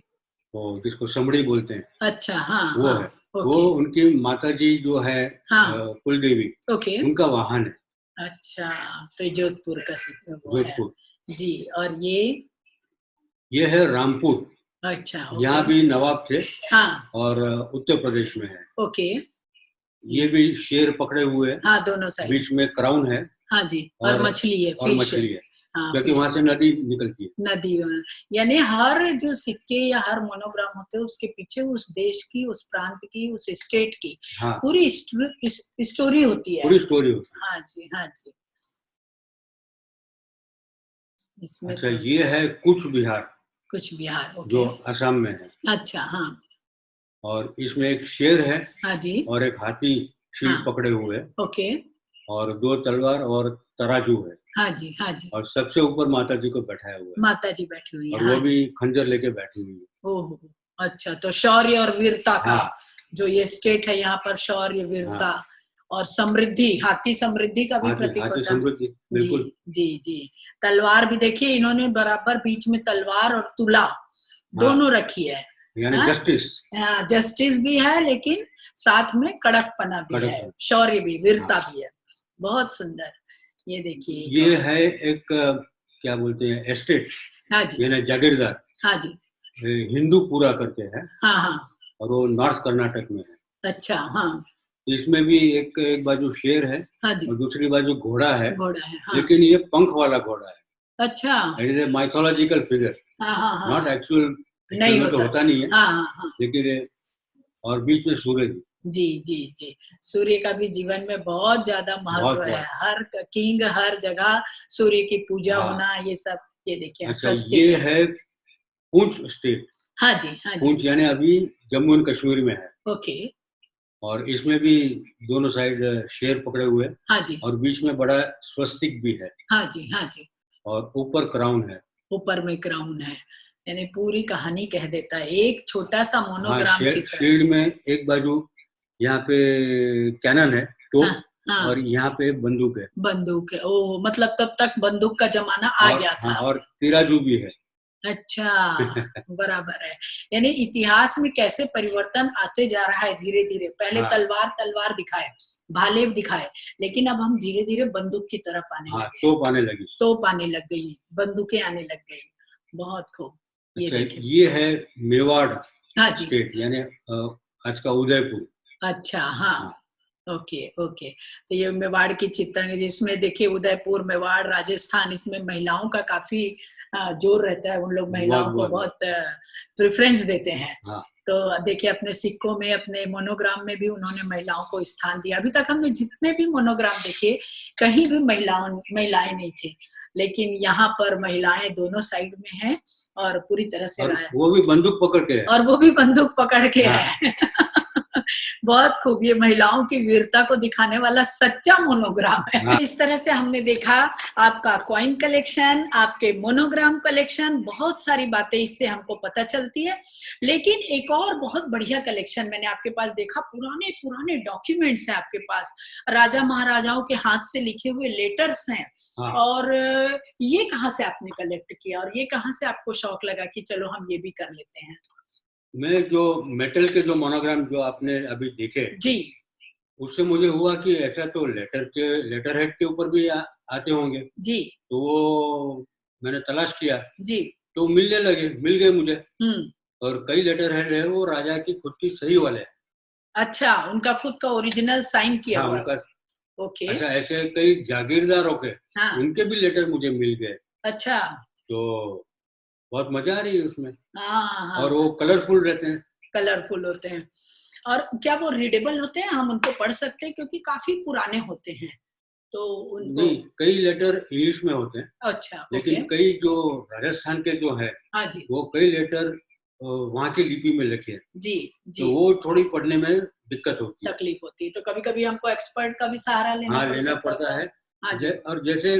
वो जिसको समड़ी बोलते हैं। अच्छा, हाँ वो हाँ, है। ओके। वो उनकी माता जी जो है, हाँ, कुलदेवी, ओके। उनका वाहन है। अच्छा, तो जोधपुर का वो है। जोधपुर। जी, और ये है रामपुर। अच्छा, ओके। यहाँ भी नवाब थे। हाँ, और उत्तर प्रदेश में है। ओके। ये भी शेर पकड़े हुए है। हाँ, दोनों साइड। बीच में क्राउन है। हाँ जी, और मछली है, और फिश मछली है। हाँ, क्योंकि वहां से नदी निकलती है। नदी। यानी हर जो सिक्के या हर मोनोग्राम होते हैं उसके पीछे उस देश की, उस प्रांत की, उस स्टेट की हाँ, पूरी स्टोरी होती है। पूरी स्टोरी होती है। हाँ जी, हाँ जी। इसमें अच्छा, तो ये है कुछ बिहार, कुछ बिहार, ओके। जो असम में है। अच्छा, हाँ। और इसमें एक शेर है। हाँ जी। और एक हाथी शील्ड हाँ, पकड़े हुए है। ओके। और 2 तलवार और तराजू है। हाँ जी, हाँ जी। और सबसे ऊपर माता जी को बैठाया हुआ है। माता जी बैठी हुई है। और हाँ वो भी खंजर लेके बैठी हुई है। ओहो, अच्छा, तो शौर्य और वीरता का हाँ। जो ये स्टेट है यहाँ पर, शौर्य, वीरता और समृद्धि, हाथी समृद्धि का भी प्रतीक हाथी होता है। समृद्धि, बिल्कुल। जी जी। तलवार भी देखिए इन्होंने बराबर बीच में तलवार और तुला दोनों रखी है। यानी जस्टिस। हाँ, जस्टिस भी है लेकिन साथ में कड़कपना भी है, शौर्य भी, वीरता भी है। बहुत सुंदर। ये देखिए ये है एक क्या बोलते हैं, एस्टेट। हाँ जी, यानी जागीरदार। हाँ जी। हिंदू पूरा करते हैं। हाँ हाँ। और वो नॉर्थ कर्नाटक में है। अच्छा, हाँ। इसमें भी एक बाजू शेर है। हाँ जी। और दूसरी बाजू घोड़ा है। घोड़ा है, हाँ। लेकिन ये पंख वाला घोड़ा है। अच्छा। It is a mythological figure. हाँ हाँ हाँ। नॉट एक्चुअल नहीं में तो होता नहीं है। हाँ हाँ हाँ। लेकिन और बीच में सूरज। जी जी जी। सूर्य का भी जीवन में बहुत ज्यादा महत्व है। हर किंग, हर जगह सूर्य की पूजा होना, ये सब। ये देखिए। अच्छा, ये है पुंछ स्टेट। हाँ जी, हाँ जी। पुंछ यानी अभी जम्मू एंड कश्मीर में है। ओके। और इसमें भी दोनों साइड शेर पकड़े हुए। हाँ जी। और बीच में बड़ा स्वस्तिक भी है। हाँ जी, हाँ जी। और ऊपर क्राउन है। ऊपर में क्राउन है, यानी पूरी कहानी कह देता है एक छोटा सा मोनोग्राम चित्र। शील्ड में एक बाजू यहाँ पे कैनन है, तोप। हाँ, और यहाँ पे बंदूक है। बंदूक है, ओ मतलब तब तक बंदूक का जमाना आ गया था। और तिराजू भी है। अच्छा, बराबर है। यानी इतिहास में कैसे परिवर्तन आते जा रहा है धीरे धीरे। पहले तलवार दिखाए, भाले दिखाए, लेकिन अब हम धीरे धीरे बंदूक की तरफ आने लगे। तोप आने लग गई, बंदूकें आने लग गई। बहुत खूब। ये देखिए, ये है मेवाड़ स्टेट, यानी आज का उदयपुर। अच्छा, हाँ। Okay okay. तो ये मेवाड़ की चित्रण जिसमें देखिए उदयपुर, मेवाड़, राजस्थान, इसमें महिलाओं का काफी जोर रहता है। उन लोग महिलाओं को बहुत प्रेफरेंस देते हैं। तो देखिए अपने सिक्कों में, अपने मोनोग्राम में भी उन्होंने महिलाओं को स्थान दिया। अभी तक हमने जितने भी मोनोग्राम देखे कहीं भी महिलाएं नहीं थी, लेकिन यहाँ पर महिलाएं दोनों साइड में हैं और पूरी तरह से वो भी बंदूक पकड़ के है। और वो भी बंदूक पकड़ के है। बहुत खूब, ये महिलाओं की वीरता को दिखाने वाला सच्चा मोनोग्राम है। हाँ। इस तरह से हमने देखा आपका कॉइन कलेक्शन, आपके मोनोग्राम कलेक्शन, बहुत सारी बातें इससे हमको पता चलती है। लेकिन एक और बहुत बढ़िया कलेक्शन मैंने आपके पास देखा, पुराने पुराने डॉक्यूमेंट्स हैं आपके पास, राजा महाराजाओं के हाथ से लिखे हुए लेटर्स हैं। हाँ। और ये कहाँ से आपने कलेक्ट किया और ये कहाँ से आपको शौक लगा कि चलो हम ये भी कर लेते हैं? मैं जो मेटल के जो मोनोग्राम जो आपने अभी देखे, जी, उससे मुझे हुआ कि ऐसा तो लेटर हेड के ऊपर भी आते होंगे, जी, तो वो मैंने तलाश किया, जी। तो मिल गए मुझे। हुँ। और कई लेटर हेड है वो राजा की खुद की सही वाले हैं। अच्छा, उनका खुद का ओरिजिनल साइन किया हाँ, हुआ है। उनका ओके, अच्छा ऐसे कई जागीरदारों के, हाँ, उनके भी लेटर मुझे मिल गए, अच्छा। तो बहुत मजा आ रही है उसमें। हाँ, हाँ, और वो कलरफुल रहते हैं। कलरफुल होते हैं। और क्या वो रीडेबल होते हैं? हम उनको पढ़ सकते हैं क्योंकि काफ़ी पुराने होते हैं, तो उनको। नहीं, कई लेटर इंग्लिश में होते हैं, अच्छा, ओके। लेकिन कई जो राजस्थान के जो है, हाँ जी, वो कई लेटर वहाँ की लिपि में लिखे हैं, जी, तो जी, वो थोड़ी पढ़ने में दिक्कत होती है। तकलीफ होती है। तो कभी-कभी हमको एक्सपर्ट का भी सहारा लेना हाँ, पड़ लेना सकता पड़ता होता है। है। हाँ जी, और जैसे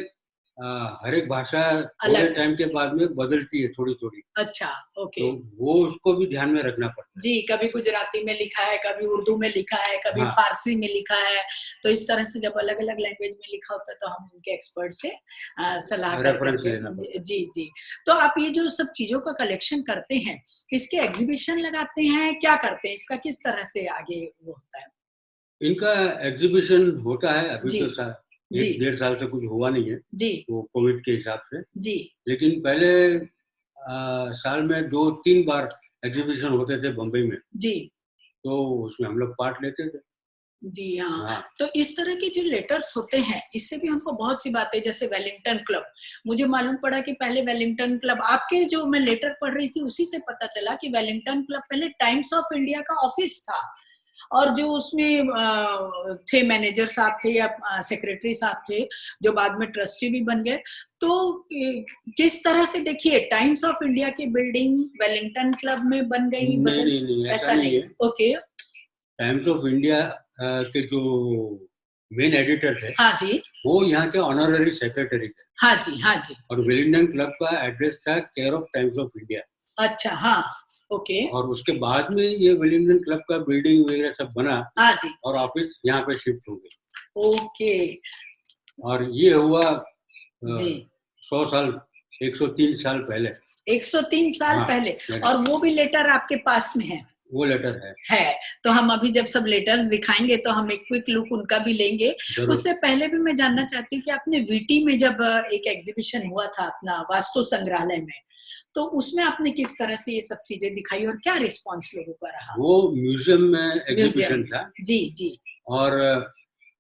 हर एक भाषा थोड़े अलग है। टाइम के बाद में बदलती है थोड़ी-थोड़ी, अच्छा, ओके। तो वो उसको भी ध्यान में रखना पड़ता है। जी, कभी गुजराती में लिखा है, कभी उर्दू में लिखा है, कभी हाँ, फ़ारसी में लिखा है। तो इस तरह से जब अलग-अलग लैंग्वेज में लिखा होता है तो हम उनके एक्सपर्ट से सलाह कर रेफरेंस के लेना पड़ता है। जी, जी। तो आप ये जो सब चीज़ों का कलेक्शन करते हैं, इसके एग्ज़िबिशन लगाते हैं, क्या करते हैं? इसका किस तरह से आगे वो होता है? इनका एग्ज़िबिशन होता है, अभी जी, तो 1 जी, डेढ़ साल से कुछ हुआ नहीं है, जी, वो कोविड के हिसाब से। जी, लेकिन पहले साल में 2-3 बार एग्ज़िबिशन होते थे बम्बई में, जी। तो उसमें हम लोग पार्ट लेते थे। जी हाँ, हाँ, तो इस तरह के जो लेटर्स होते हैं, इससे भी हमको बहुत सी बातें जैसे वेलिंगटन क्लब, मुझे मालूम पड़ा कि पहले वेलिंगटन क्लब आपके जो मैं लेटर पढ़ रही थी उसी से पता चला कि वेलिंगटन क्लब पहले टाइम्स ऑफ इंडिया का ऑफिस था और जो उसमें थे मैनेजर साहब थे या सेक्रेटरी साहब थे, जो बाद में ट्रस्टी भी बन गए। तो किस तरह से देखिए टाइम्स ऑफ इंडिया की बिल्डिंग वेलिंगटन क्लब में बन गई, बदल नहीं, ऐसा ऐसा नहीं नहीं? है। ओके, टाइम्स ऑफ इंडिया के जो मेन एडिटर थे, हाँ जी। वो यहाँ के ऑनररी सेक्रेटरी थे। हाँ जी, हाँ जी। और वेलिंगटन क्लब का एड्रेस था care of times of India. अच्छा, हाँ, ओके। और उसके बाद में ये वेलिंगटन क्लब का बिल्डिंग वगैरह सब बना हाँ जी, और ऑफिस यहाँ पे शिफ्ट हो गई। ओके, और ये हुआ जी। 100 साल, 103 साल पहले। 103 साल हाँ, पहले और वो भी लेटर आपके पास में है? वो लेटर है। है, तो हम अभी जब सब लेटर्स दिखाएँगे तो हम एक क्विक लुक उनका भी लेंगे। ज़रूर। उससे पहले भी मैं जानना चाहती हूँ कि आपने वीटी में जब एक एग्ज़िबिशन हुआ था अपना वास्तु संग्रहालय में, तो उसमें आपने किस तरह से ये सब चीज़ें दिखाई और क्या रिस्पॉन्स लोगों का रहा? वो म्यूज़ियम में म्यूज़ियम एग्ज़िबिशन में। था। जी, जी, और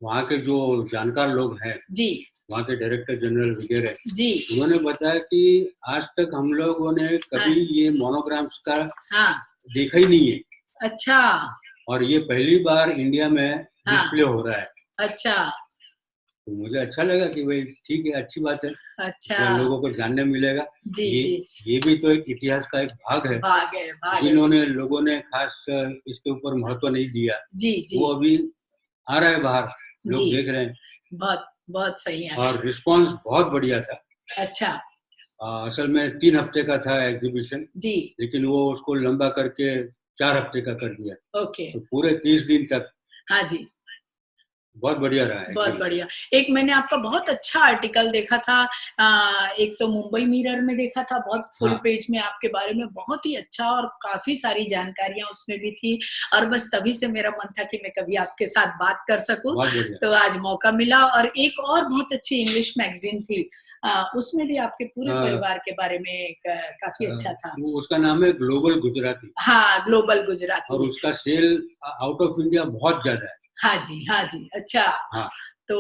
वहाँ के जो जानकार लोग हैं, जी, वहाँ के डायरेक्टर जनरल वगैरह, जी। उन्होंने बताया कि आज तक हम लोगों ने हाँ, कभी ये मोनोग्राम्स का हाँ, देखा ही नहीं है। अच्छा, और ये पहली बार इंडिया में हाँ, डिस्प्ले हो रहा है। अच्छा, तो मुझे अच्छा लगा कि भाई ठीक है, अच्छी बात है, अच्छा। लोगों को जानने मिलेगा। जी, ये जी। ये भी तो एक इतिहास का एक भाग है, भाग है। जिन्होंने लोगों ने खास इसके ऊपर महत्व नहीं दिया। जी, जी, वो अभी आ रहा है बाहर, जी। लोग देख रहे हैं। बहुत, बहुत सही है। और रिस्पॉन्स बहुत बढ़िया था। अच्छा, असल में 3 हफ्ते का था एग्जीबिशन, जी, लेकिन वो उसको लंबा करके 4 हफ्ते का कर दिया। ओके। तो पूरे 30 दिन तक हाँ जी। बहुत बढ़िया रहा बहुत एग्जीबिशन। बढ़िया। एक मैंने आपका बहुत अच्छा आर्टिकल देखा था एक तो मुंबई मिरर में देखा था, बहुत फुल हाँ, पेज में आपके बारे में बहुत ही अच्छा और काफ़ी सारी जानकारियाँ उसमें भी थी और बस तभी से मेरा मन था कि मैं कभी आपके साथ बात कर सकूँ, बहुत बढ़िया। तो आज मौका मिला और एक और बहुत अच्छी इंग्लिश मैगज़ीन थी उसमें भी आपके पूरे अ, परिवार के बारे में एक काफ़ी अच्छा था। वो उसका नाम है ग्लोबल गुजराती। हाँ, ग्लोबल और गुजराती। उसका सेल आउट ऑफ इंडिया बहुत ज़्यादा है। हाँ जी, अच्छा। हाँ, तो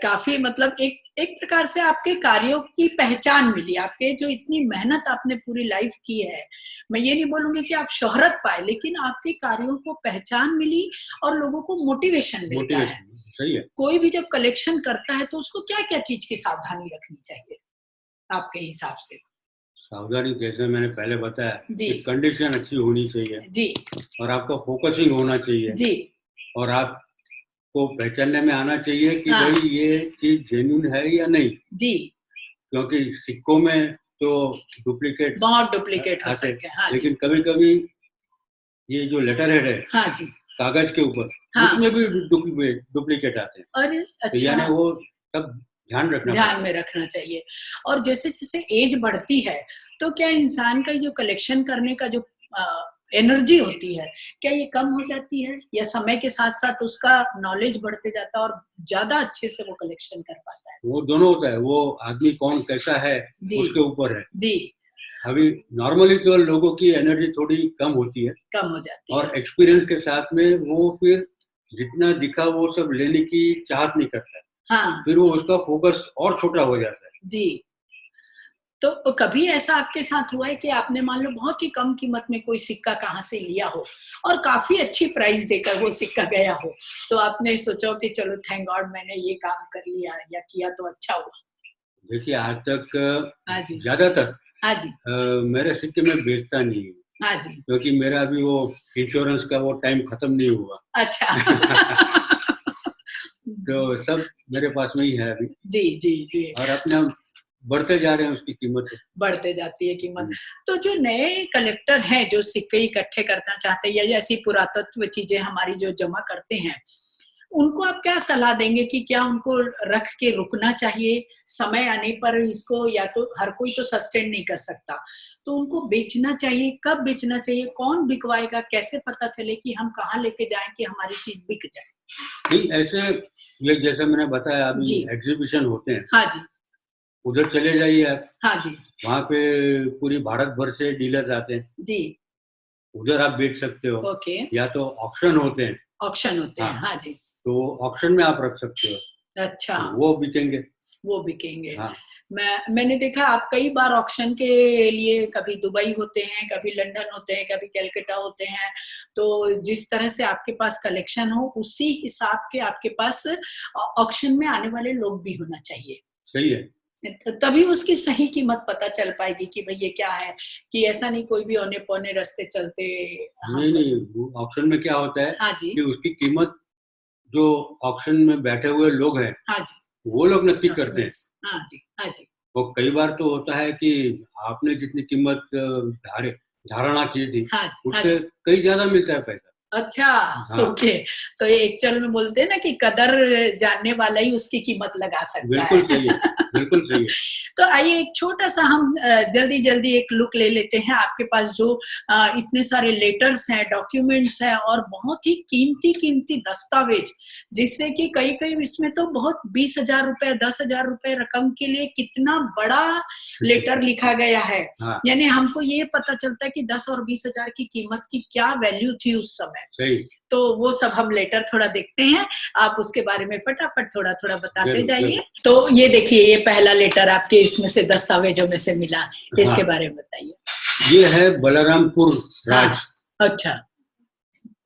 काफ़ी मतलब एक एक प्रकार से आपके कार्यों की पहचान मिली, आपके जो इतनी मेहनत आपने पूरी लाइफ़ की है। मैं ये नहीं बोलूँगी कि आप शोहरत पाए, लेकिन आपके कार्यों को पहचान मिली और लोगों को मोटिवेशन मिलता है। मोटिवेशन सही है। कोई भी जब कलेक्शन करता है, तो उसको क्या-क्या चीज़ की सावधानी रखनी चाहिए, आपके हिसाब से? सावधानी जैसे मैंने पहले बताया जी, कि कंडीशन अच्छी होनी चाहिए जी, और आपका फोकसिंग होना चाहिए। जी, और आपको पहचानने में आना चाहिए कि हाँ। भाई ये चीज जेन्युइन है या नहीं, जी, क्योंकि सिक्कों में तो डुप्लीकेट बहुत डुप्लीकेट हो आते हैं, सकते हैं। हाँ जी, लेकिन कभी कभी ये जो लेटर हेड है हाँ जी, कागज के ऊपर, हाँ। उसमें भी डुप्लीकेट आते हैं। अरे तो अच्छा, यानी वो सब ध्यान रखना ध्यान पड़ता है। में रखना चाहिए। और जैसे जैसे एज बढ़ती है तो क्या इंसान का जो कलेक्शन करने का जो एनर्जी होती है, क्या ये कम हो जाती है या समय के साथ साथ उसका नॉलेज बढ़ते जाता है और ज्यादा अच्छे से वो कलेक्शन कर पाता है? वो दोनों होता है, वो आदमी कौन कैसा है जी, उसके ऊपर है। जी, अभी नॉर्मली तो लोगों की एनर्जी थोड़ी कम होती है, कम हो जाती है। और एक्सपीरियंस के साथ में वो फिर जितना दिखा वो सब लेने की चाहत नहीं करता है, हाँ, फिर वो उसका फोकस और छोटा हो जाता है। जी। तो कभी ऐसा आपके साथ हुआ है कि आपने मान लो बहुत ही कम कीमत में कोई सिक्का कहाँ से लिया हो और काफी अच्छी प्राइस देकर वो सिक्का गया हो, तो आपने सोचा हो कि चलो थैंक गॉड मैंने ये काम कर लिया या किया तो अच्छा हुआ? देखिए आज तक हाँ जी, ज्यादातर हाँ जी, मेरे सिक्के में बेचता नहीं हूँ, हाँ जी। क्योंकि मेरा अभी वो इंश्योरेंस का वो टाइम खत्म नहीं हुआ। अच्छा। तो सब मेरे पास में ही है अभी, जी, जी, जी। और अपने आप बढ़ते जा रहे हैं उसकी कीमत। बढ़ते जाती है कीमत। तो जो नए कलेक्टर हैं, जो सिक्के इकट्ठे करना चाहते हैं या ऐसी पुरातत्व चीजें हमारी जो जमा करते हैं, उनको आप क्या सलाह देंगे कि क्या उनको रख के रुकना चाहिए? समय आने पर इसको या तो हर कोई तो सस्टेन नहीं कर सकता, तो उनको बेचना चाहिए, कब बेचना चाहिए, कौन बिकवाएगा, कैसे पता चले कि हम कहाँ लेके जाएँ कि हमारी चीज़ बिक जाए? नहीं ऐसे, ये जैसे मैंने बताया अभी जी। एग्जीबिशन होते हैं, हाँ जी, उधर चले जाइए आप, हाँ जी, वहाँ पे पूरी भारत भर से डीलर्स आते हैं, जी, उधर आप बेच सकते हो। ओके, या तो ऑक्शन होते हैं, ऑक्शन होते हैं, हाँ, हाँ जी, तो ऑक्शन में आप रख सकते हो, अच्छा, तो वो बिकेंगे। वो बिकेंगे। हाँ, मैंने देखा आप कई बार ऑक्शन के लिए कभी दुबई होते हैं, कभी लंदन होते हैं, कभी कलकत्ता होते हैं, तो जिस तरह से आपके पास कलेक्शन हो, उसी हिसाब के आपके पास ऑक्शन में आने वाले लोग भी होना चाहिए। सही है। तभी उसकी सही कीमत पता चल पाएगी कि भई ये क्या है, कि ऐसा नहीं कोई भी औने-पौने रास्ते चलते नहीं, हमको नहीं, जो वो ऑक्शन में क्या होता है हाँ जी, कि उसकी कीमत जो ऑक्शन में बैठे हुए लोग हैं, हाँ जी, वो लोग नक्की करते हैं। डॉक्यूमेंट्स हाँ जी, हाँ जी। वो कई बार तो होता है कि आपने जितनी कीमत धारणा की थी, हाँ जी, हाँ उससे जी। कहीं ज़्यादा मिलता है पैसा। अच्छा, हाँ, ओके। तो ये एक्चुअल में बोलते हैं ना कि कदर जानने वाला ही उसकी कीमत लगा सकता बिल्कुल है। सही है, बिल्कुल सही है। तो आइए एक छोटा-सा हम जल्दी-जल्दी एक लुक ले लेते हैं आपके पास जो इतने सारे लेटर्स हैं, डॉक्यूमेंट्स हैं और बहुत ही कीमती-कीमती दस्तावेज, जिससे कि कई-कई इसमें तो बहुत 20,000 रुपए, 10,000 रुपए रकम के लिए कितना बड़ा लेटर लिखा गया है। हाँ, यानी हमको ये पता चलता है कि 10 और 20,000 की कीमत की क्या वैल्यू थी उस समय। सही, तो वो सब हम लेटर थोड़ा देखते हैं, आप उसके बारे में फटाफट थोड़ा-थोड़ा बताते ज़रूर, जाइए। ज़रूर। तो ये देखिए ये पहला लेटर आपके इसमें से दस्तावेजों में से मिला, इसके हाँ, बारे में बताइए? ये है बलरामपुर हाँ, राज, अच्छा,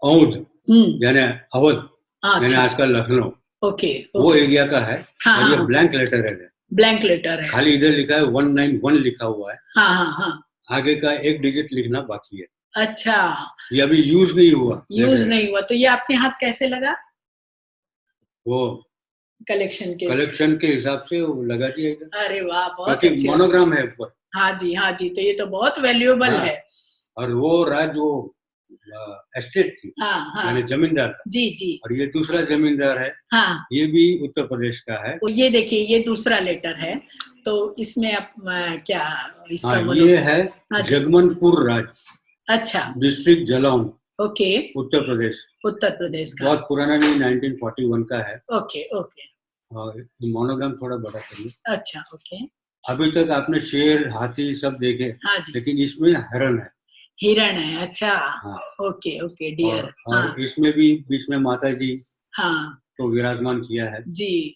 औंध, हुँ, यानी अवध, यानी अच्छा, आज का लखनऊ, ओके, वो ओके। एरिया का है। हाँ, और हाँ, ये हाँ, ब्लैंक लेटर है, ब्लैंक लेटर है। खाली इधर लिखा है 191 लिखा हुआ है, हाँ, हाँ, हाँ, आगे का एक डिजिट लिखना बाकी है। अच्छा, ये अभी यूज़ नहीं हुआ लेटर यूज़ है। नहीं हुआ, तो ये आपके हाथ कैसे लगा? वो कलेक्शन के कलेक्शन के हिसाब से वो लगा दिया इधर, अरे वाह! बहुत क्योंकि अच्छी बात। मोनोग्राम है ऊपर। हाँ जी, तो ये तो बहुत वैल्यूएबल हाँ, है। और वो राज वो एस्टेट थी, हाँ, यानी हाँ, जमींदार था। जी, जी, और ये दूसरा जमींदार है, हाँ। ये भी उत्तर प्रदेश का है। तो ये देखिए ये दूसरा लेटर है, तो इसमें आप क्या हाँ, इसका मनो ये है हाँ जी, जगमनपुर राज, अच्छा, डिस्ट्रिक्ट जलौन, ओके, उत्तर प्रदेश। उत्तर प्रदेश का, बहुत पुराना नहीं, 1941 का है। ओके, ओके, और मोनोग्राम थोड़ा बड़ा करिए। अच्छा, ओके, अभी तक आपने शेर, हाथी सब देखे, हाँ जी, लेकिन इसमें हिरन है। हिरण है, अच्छा, हाँ, ओके, ओके, डियर, हाँ, और इसमें भी बीच में माता जी हाँ, को विराजमान किया है। जी,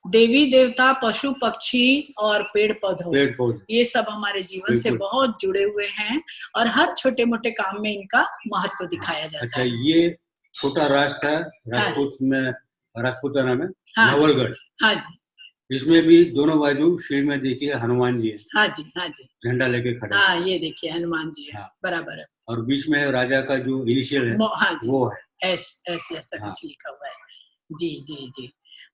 देवी देवता, पशु पक्षी और पेड़ पौधों, पेड़ पौधे, ये सब हमारे जीवन से बिल्कुल। बहुत जुड़े हुए हैं और हर छोटे मोटे काम में इनका महत्व दिखाया जाता अच्छा, है। ये छोटा राज था, हाँ, राजपूत में, राजपूताना में, हाँ जी, नवलगढ़। हाँ जी, इसमें भी दोनों बाजू शील्ड में देखिए हनुमान जी है, हाँ जी, हाँ जी। झंडा लेके खड़े हैं। हाँ, ये देखिए हनुमान जी है, हाँ। बराबर है। और बीच में राजा का जो इनिशियल है हाँ जी, वो है। एस ऐसा हाँ। कुछ लिखा हुआ है। जी, जी, जी।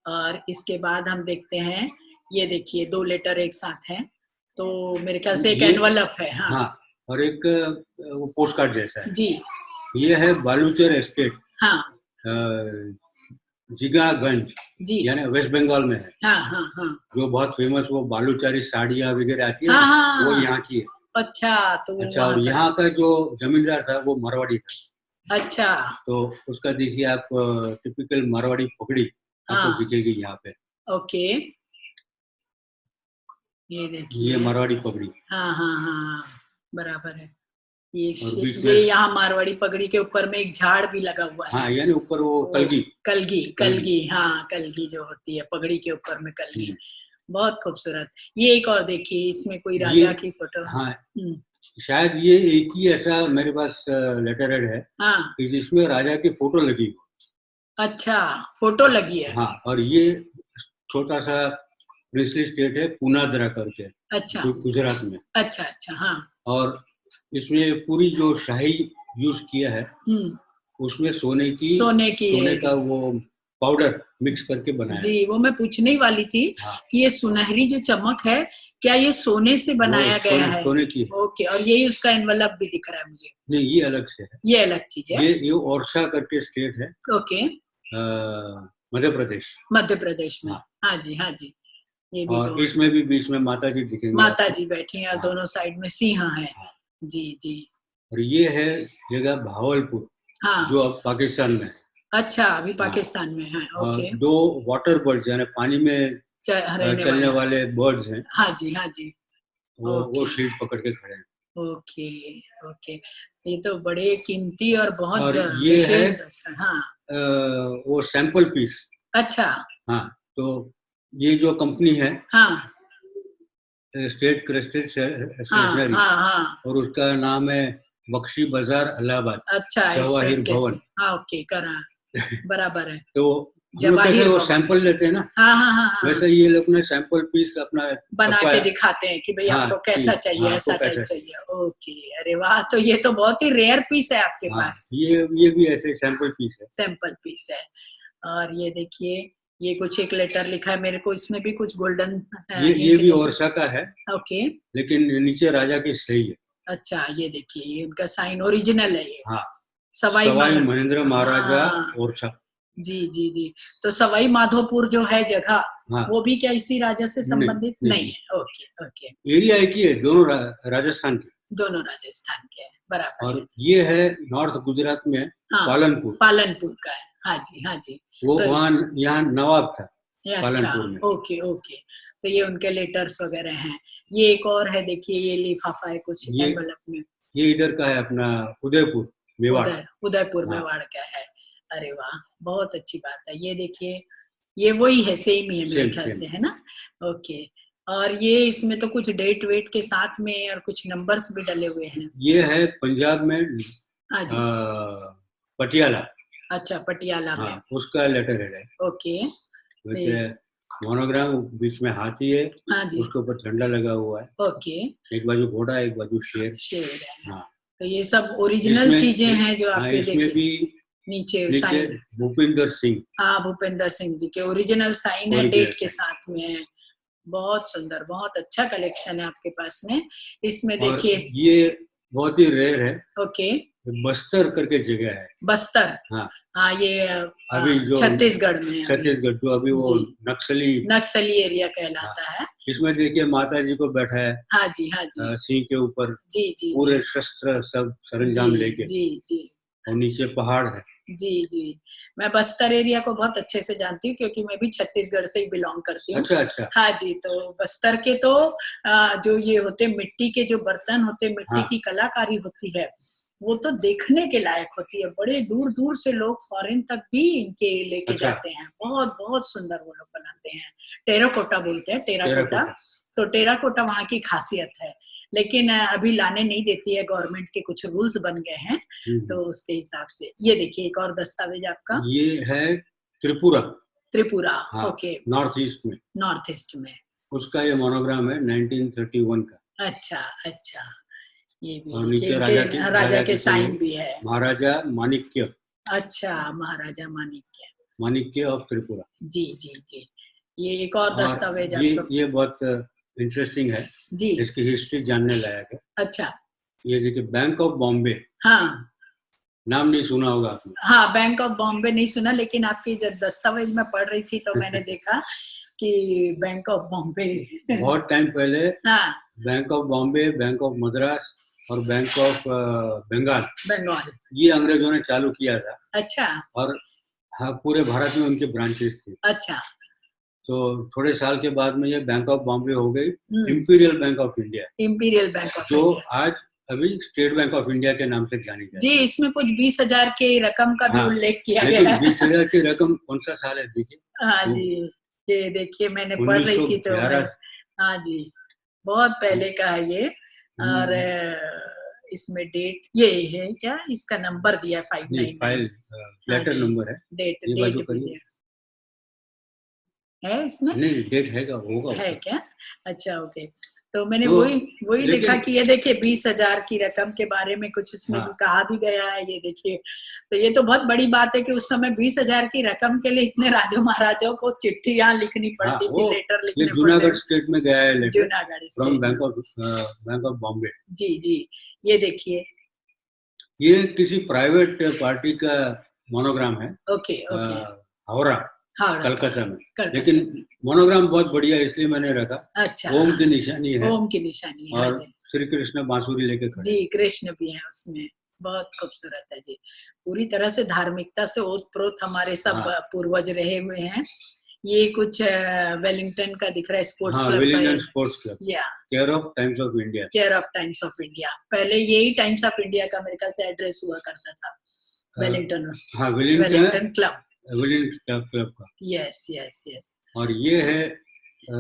और इसके बाद हम देखते हैं, ये देखिए 2 लेटर एक साथ हैं, तो मेरे ख्याल से एक ये एनवलप है। हाँ, हाँ, और एक वो पोस्ट कार्ड जैसा है। जी, ये है बालूचर एस्टेट, हाँ, जिगागंज, जी। यानी वेस्ट बंगाल में है। हाँ, हाँ, हाँ। जो बहुत फेमस वो बालूचारी साड़ियाँ वगैरह आती है हाँ, ना, हाँ, वो हाँ। यहाँ की है। अच्छा, तो वो अच्छा, वहाँ और का यहाँ का जो जमींदार था वो मारवाड़ी था। अच्छा, तो उसका देखिए आप टिपिकल मारवाड़ी पगड़ी आपको हाँ, दिखेगी यहाँ पे। ओके। ये ये देखिए। मारवाड़ी पगड़ी, हाँ, हाँ, हाँ, बराबर है। ये और श बीच में ये यहाँ मारवाड़ी पगड़ी के ऊपर में एक झाड़ भी लगा हुआ है। हाँ, यानी ऊपर वो वो कलगी। कलगी कलगी। कलगी हाँ, कलगी जो होती है पगड़ी के ऊपर में कलगी। हम्म। बहुत खूबसूरत। ये एक और देखिए, इसमें कोई ये राजा की फोटो। हाँ, हुँ, शायद ये एक ही ऐसा मेरे पास लेटर हेड है हाँ, कि जिसमें राजा की फोटो लगी हो। अच्छा, फोटो लगी है। हाँ, और ये छोटा सा प्रिंसली स्टेट है पूनादरा करके, अच्छा, गुजरात में। अच्छा, अच्छा, हाँ। और इसमें पूरी जो शाही यूज किया है हुँ, उसमें सोने की सोने ये का वो पाउडर मिक्स करके बनाया है। जी, वो मैं पूछने ही वाली थी हाँ, कि ये सुनहरी जो चमक है, क्या ये सोने से वो बनाया गया है? सोने की है। ओके, और यही उसका एनवलप भी दिख रहा है मुझे। नहीं, ये अलग से है। ये अलग चीज़ है। ये ओरछा करके स्टेट है, ओके, मध्य प्रदेश। मध्य प्रदेश में। हाँ, हाँ जी, हाँ जी। ये भी और बहुत इसमें भी बीच में माता जी दिखेंगे माता आपको। जी बैठी हैं और हाँ, दोनों साइड में सिंह है। हाँ। जी, जी। और ये है जगह भावलपुर, हाँ, जो अब पाकिस्तान में है। अच्छा अभी हाँ, पाकिस्तान में है, ओके। दो वाटर बर्ड्स यानी पानी में रहने चलने वाला। वाले बर्ड्स हैं, हाँ जी, हाँ जी। वो ओके, शील्ड पकड़ के खड़े हैं। Okay, okay. ये तो बड़े कीमती और बहुत और ये है विशेष दस्ता हाँ, वो सैंपल पीस। अच्छा, हाँ, तो ये जो कंपनी है हाँ, स्टेट क्रेस्टेड हाँ, स्टेशनरी, हाँ, हाँ। और उसका नाम है बख्शी बाजार इलाहाबाद, अच्छा, जवाहिर स्टेट भवन। गेस्ट हाँ, ओके, करा बराबर है। तो हम लोग कैसे जवाहिर वो भवन। सैंपल लेते हैं ना, हाँ, हाँ, हाँ, हाँ, हाँ। वैसे ये लोग ने सैंपल पीस अपना बना के छपवाया। दिखाते हैं कि भाई हाँ, आपको कि कैसा चाहिए, हाँ, आपको ऐसा टाइप कैसा चाहिए। चाहिए। ओके, अरे वाह! तो ये तो बहुत ही रेयर पीस है आपके हाँ, पास, ये भी ऐसे सैंपल पीस है। सैंपल पीस है। और ये देखिए, ये कुछ एक लेटर लिखा है मेरे को, इसमें भी कुछ गोल्डन ये इंक भी जैसे ओरछा का है, ओके, लेकिन नीचे राजा की सही है। अच्छा ये देखिए, ये उनका साइन ओरिजिनल है ये, हाँ, सवाई सवाई माधो महेंद्र महाराजा हाँ, ओरछा। जी, जी, जी। तो सवाई माधोपुर जो है जगह, हाँ, वो भी क्या इसी राजा से नहीं संबंधित नहीं, नहीं है? Okay, okay. एरिया एक ही है, दोनों राजस्थान के। दोनों राजस्थान के हैं, बराबर है। और ये है नॉर्थ गुजरात में हाँ, पालनपुर। पालनपुर का है। हाँ जी, हाँ जी। वो तो वहाँ यहाँ नवाब था ये अच्छा, पालनपुर में। Okay, okay. तो ये उनके लेटर्स वगैरह हैं। ये एक और है देखिए, ये लिफाफा है कुछ ये एनवेलप में। ये इधर का है अपना उदयपुर, मेवाड़। उदयपुर हाँ, मेवाड़ का है। अरे वाह! बहुत अच्छी बात है। ये देखिए, ये वही है, सेम ही है मेरे सेम ख्याल सेम। से, है ना? ओके। और ये इसमें तो कुछ डेट वेट के साथ में और कुछ नंबर्स भी डले हुए हैं। ये है पंजाब में हाँ जी। पटियाला। अच्छा, पटियाला हाँ, में। उसका लेटर हेड है। ओके। वैसे ये मोनोग्राम बीच में हाथी है, हाँ जी, उसके ऊपर झंडा लगा हुआ है। ओके। एक बाजू घोड़ा, एक बाजू शेर। शेर है। हाँ, तो ये सब ओरिजिनल इसमें चीजें हैं जो हाँ, आपके इसमें देखे भी नीचे नीचे साइन। भूपिंदर सिंह हाँ, भूपेंद्र सिंह जी के ओरिजिनल साइन है, ओरिजिनल डेट के है। साथ में है। बहुत सुंदर, बहुत अच्छा कलेक्शन है आपके पास में। इसमें और देखिए ये बहुत ही रेयर है, ओके, बस्तर करके जगह है। बस्तर। हाँ, हाँ, ये अभी जो छत्तीसगढ़ में है अभी। छत्तीसगढ़ जो अभी वो जी, नक्सली। नक्सली एरिया हाँ, कहलाता है। इसमें देखिए माता जी को बैठा है हाँ जी, हाँ जी। सिंह के ऊपर, जी, जी, पूरे जी। शस्त्र सब जी, सरंजाम लेके, जी, जी। और नीचे पहाड़ है। जी, जी। मैं बस्तर एरिया को बहुत अच्छे से जानती हूँ क्योंकि मैं भी छत्तीसगढ़ से ही बिलॉन्ग करती हूँ। अच्छा अच्छा। हाँ जी, तो बस्तर के तो जो ये होते मिट्टी के जो बर्तन होते, मिट्टी हाँ, की कलाकारी होती है, वो तो देखने के लायक होती है। बड़े दूर-दूर से लोग फ़ॉरेन तक भी इनके लेके अच्छा, जाते हैं। बहुत-बहुत सुंदर वो लोग बनाते हैं। टेराकोटा बोलते हैं, टेराकोटा। टेराकोटा। तो टेराकोटा वहाँ की खासियत है। लेकिन अभी लाने नहीं देती है गवर्नमेंट के कुछ रूल्स बन गए हैं। तो हम्म। उसके हिसाब से। ये देखिए एक और दस्तावेज आपका। ये है त्रिपुरा। त्रिपुरा, हाँ, ओके, नॉर्थ ईस्ट में, नॉर्थ ईस्ट में। उसका ये मोनोग्राम है 1931 का। अच्छा, अच्छा, ये भी और है नीचे कि राजा के साइन भी है। महाराजा माणिक्य, अच्छा, महाराजा माणिक्य, माणिक्य ऑफ त्रिपुरा। जी जी जी। ये एक और और दस्तावेज आपका। ये बहुत इंटरेस्टिंग है, जी, इसकी हिस्ट्री जानने लायक है। अच्छा, ये देखिए, बैंक ऑफ बॉम्बे, हाँ नाम नहीं सुना होगा आपने। हाँ, बैंक ऑफ बॉम्बे नहीं सुना, लेकिन आपकी जब दस्तावेज में पढ़ रही थी तो मैंने देखा कि बैंक ऑफ बॉम्बे बहुत टाइम पहले हाँ, bank of Bombay, bank of Madras और बैंक ऑफ बंगाल, बंगाल, ये अंग्रेजों ने चालू किया था। अच्छा, और हाँ, पूरे भारत में उनके ब्रांचेस थे। अच्छा, तो थोड़े साल के बाद में ये बैंक ऑफ बॉम्बे हो गई hmm, imperial bank of India, imperial bank of जो इंडिया। आज अभी स्टेट बैंक ऑफ इंडिया के नाम से जानी जाती जी, है। इसमें कुछ 20,000 की रकम का भी हाँ, उल्लेख किया गया लेकिन है। 20,000 की रकम कौन सा साल है देखिए, हाँ वो जी, ये देखिए मैंने पढ़ रही थी तो मैं 1911। हाँ जी, बहुत पहले का है ये। और इसमें डेट ये है क्या, इसका नंबर दिया नहीं, 599। फाइल हाँ लेटर जी, नंबर है। डेट ये डेट बाजू भी करिए, दिया है इसमें, नहीं डेट है, होगा है ऊपर। क्या? अच्छा, ओके। तो मैंने तो वही देखा लेकिन कि ये देखिए 20,000 की रकम के बारे में कुछ इसमें हाँ, कहा भी गया है। ये देखिए, तो ये तो बहुत बड़ी बात है कि उस समय 20,000 की रकम के लिए इतने राजा महाराजाओं को चिट्ठियां लिखनी हाँ, पड़ती वो थी, लेटर ये लिखने जूनागढ़ पड़ते स्टेट में गया है थे। Letter Junagadh from state, bank of Bombay. जी जी, ये देखिए, ये किसी प्राइवेट पार्टी का मोनोग्राम है, ओके ओके, हावड़ा, हावड़ा का, कलकत्ता में। कलकत्ता, लेकिन मोनोग्राम बहुत बढ़िया है, इसलिए मैंने रखा। अच्छा, ओम हाँ, की निशानी है ओम की निशानी है, हाँ और जी, श्री कृष्ण बांसुरी लेके खड़े जी, हैं। कृष्ण भी है उसमें, बहुत खूबसूरत है जी। पूरी तरह से धार्मिकता से ओतप्रोत हमारे सब हाँ, पूर्वज रहे हुए हैं। ये कुछ वेलिंगटन का दिख रहा है, स्पोर्ट्स हाँ, क्लब का, वेलिंगटन स्पोर्ट्स क्लब, या care of times of India. Care of times of India. पहले यही टाइम्स ऑफ इंडिया का मेरे ख्याल से एड्रेस हुआ करता था, वेलिंगटन, हाँ, Wellington Wellington club, Wellington club का। यस यस यस, और ये है अ,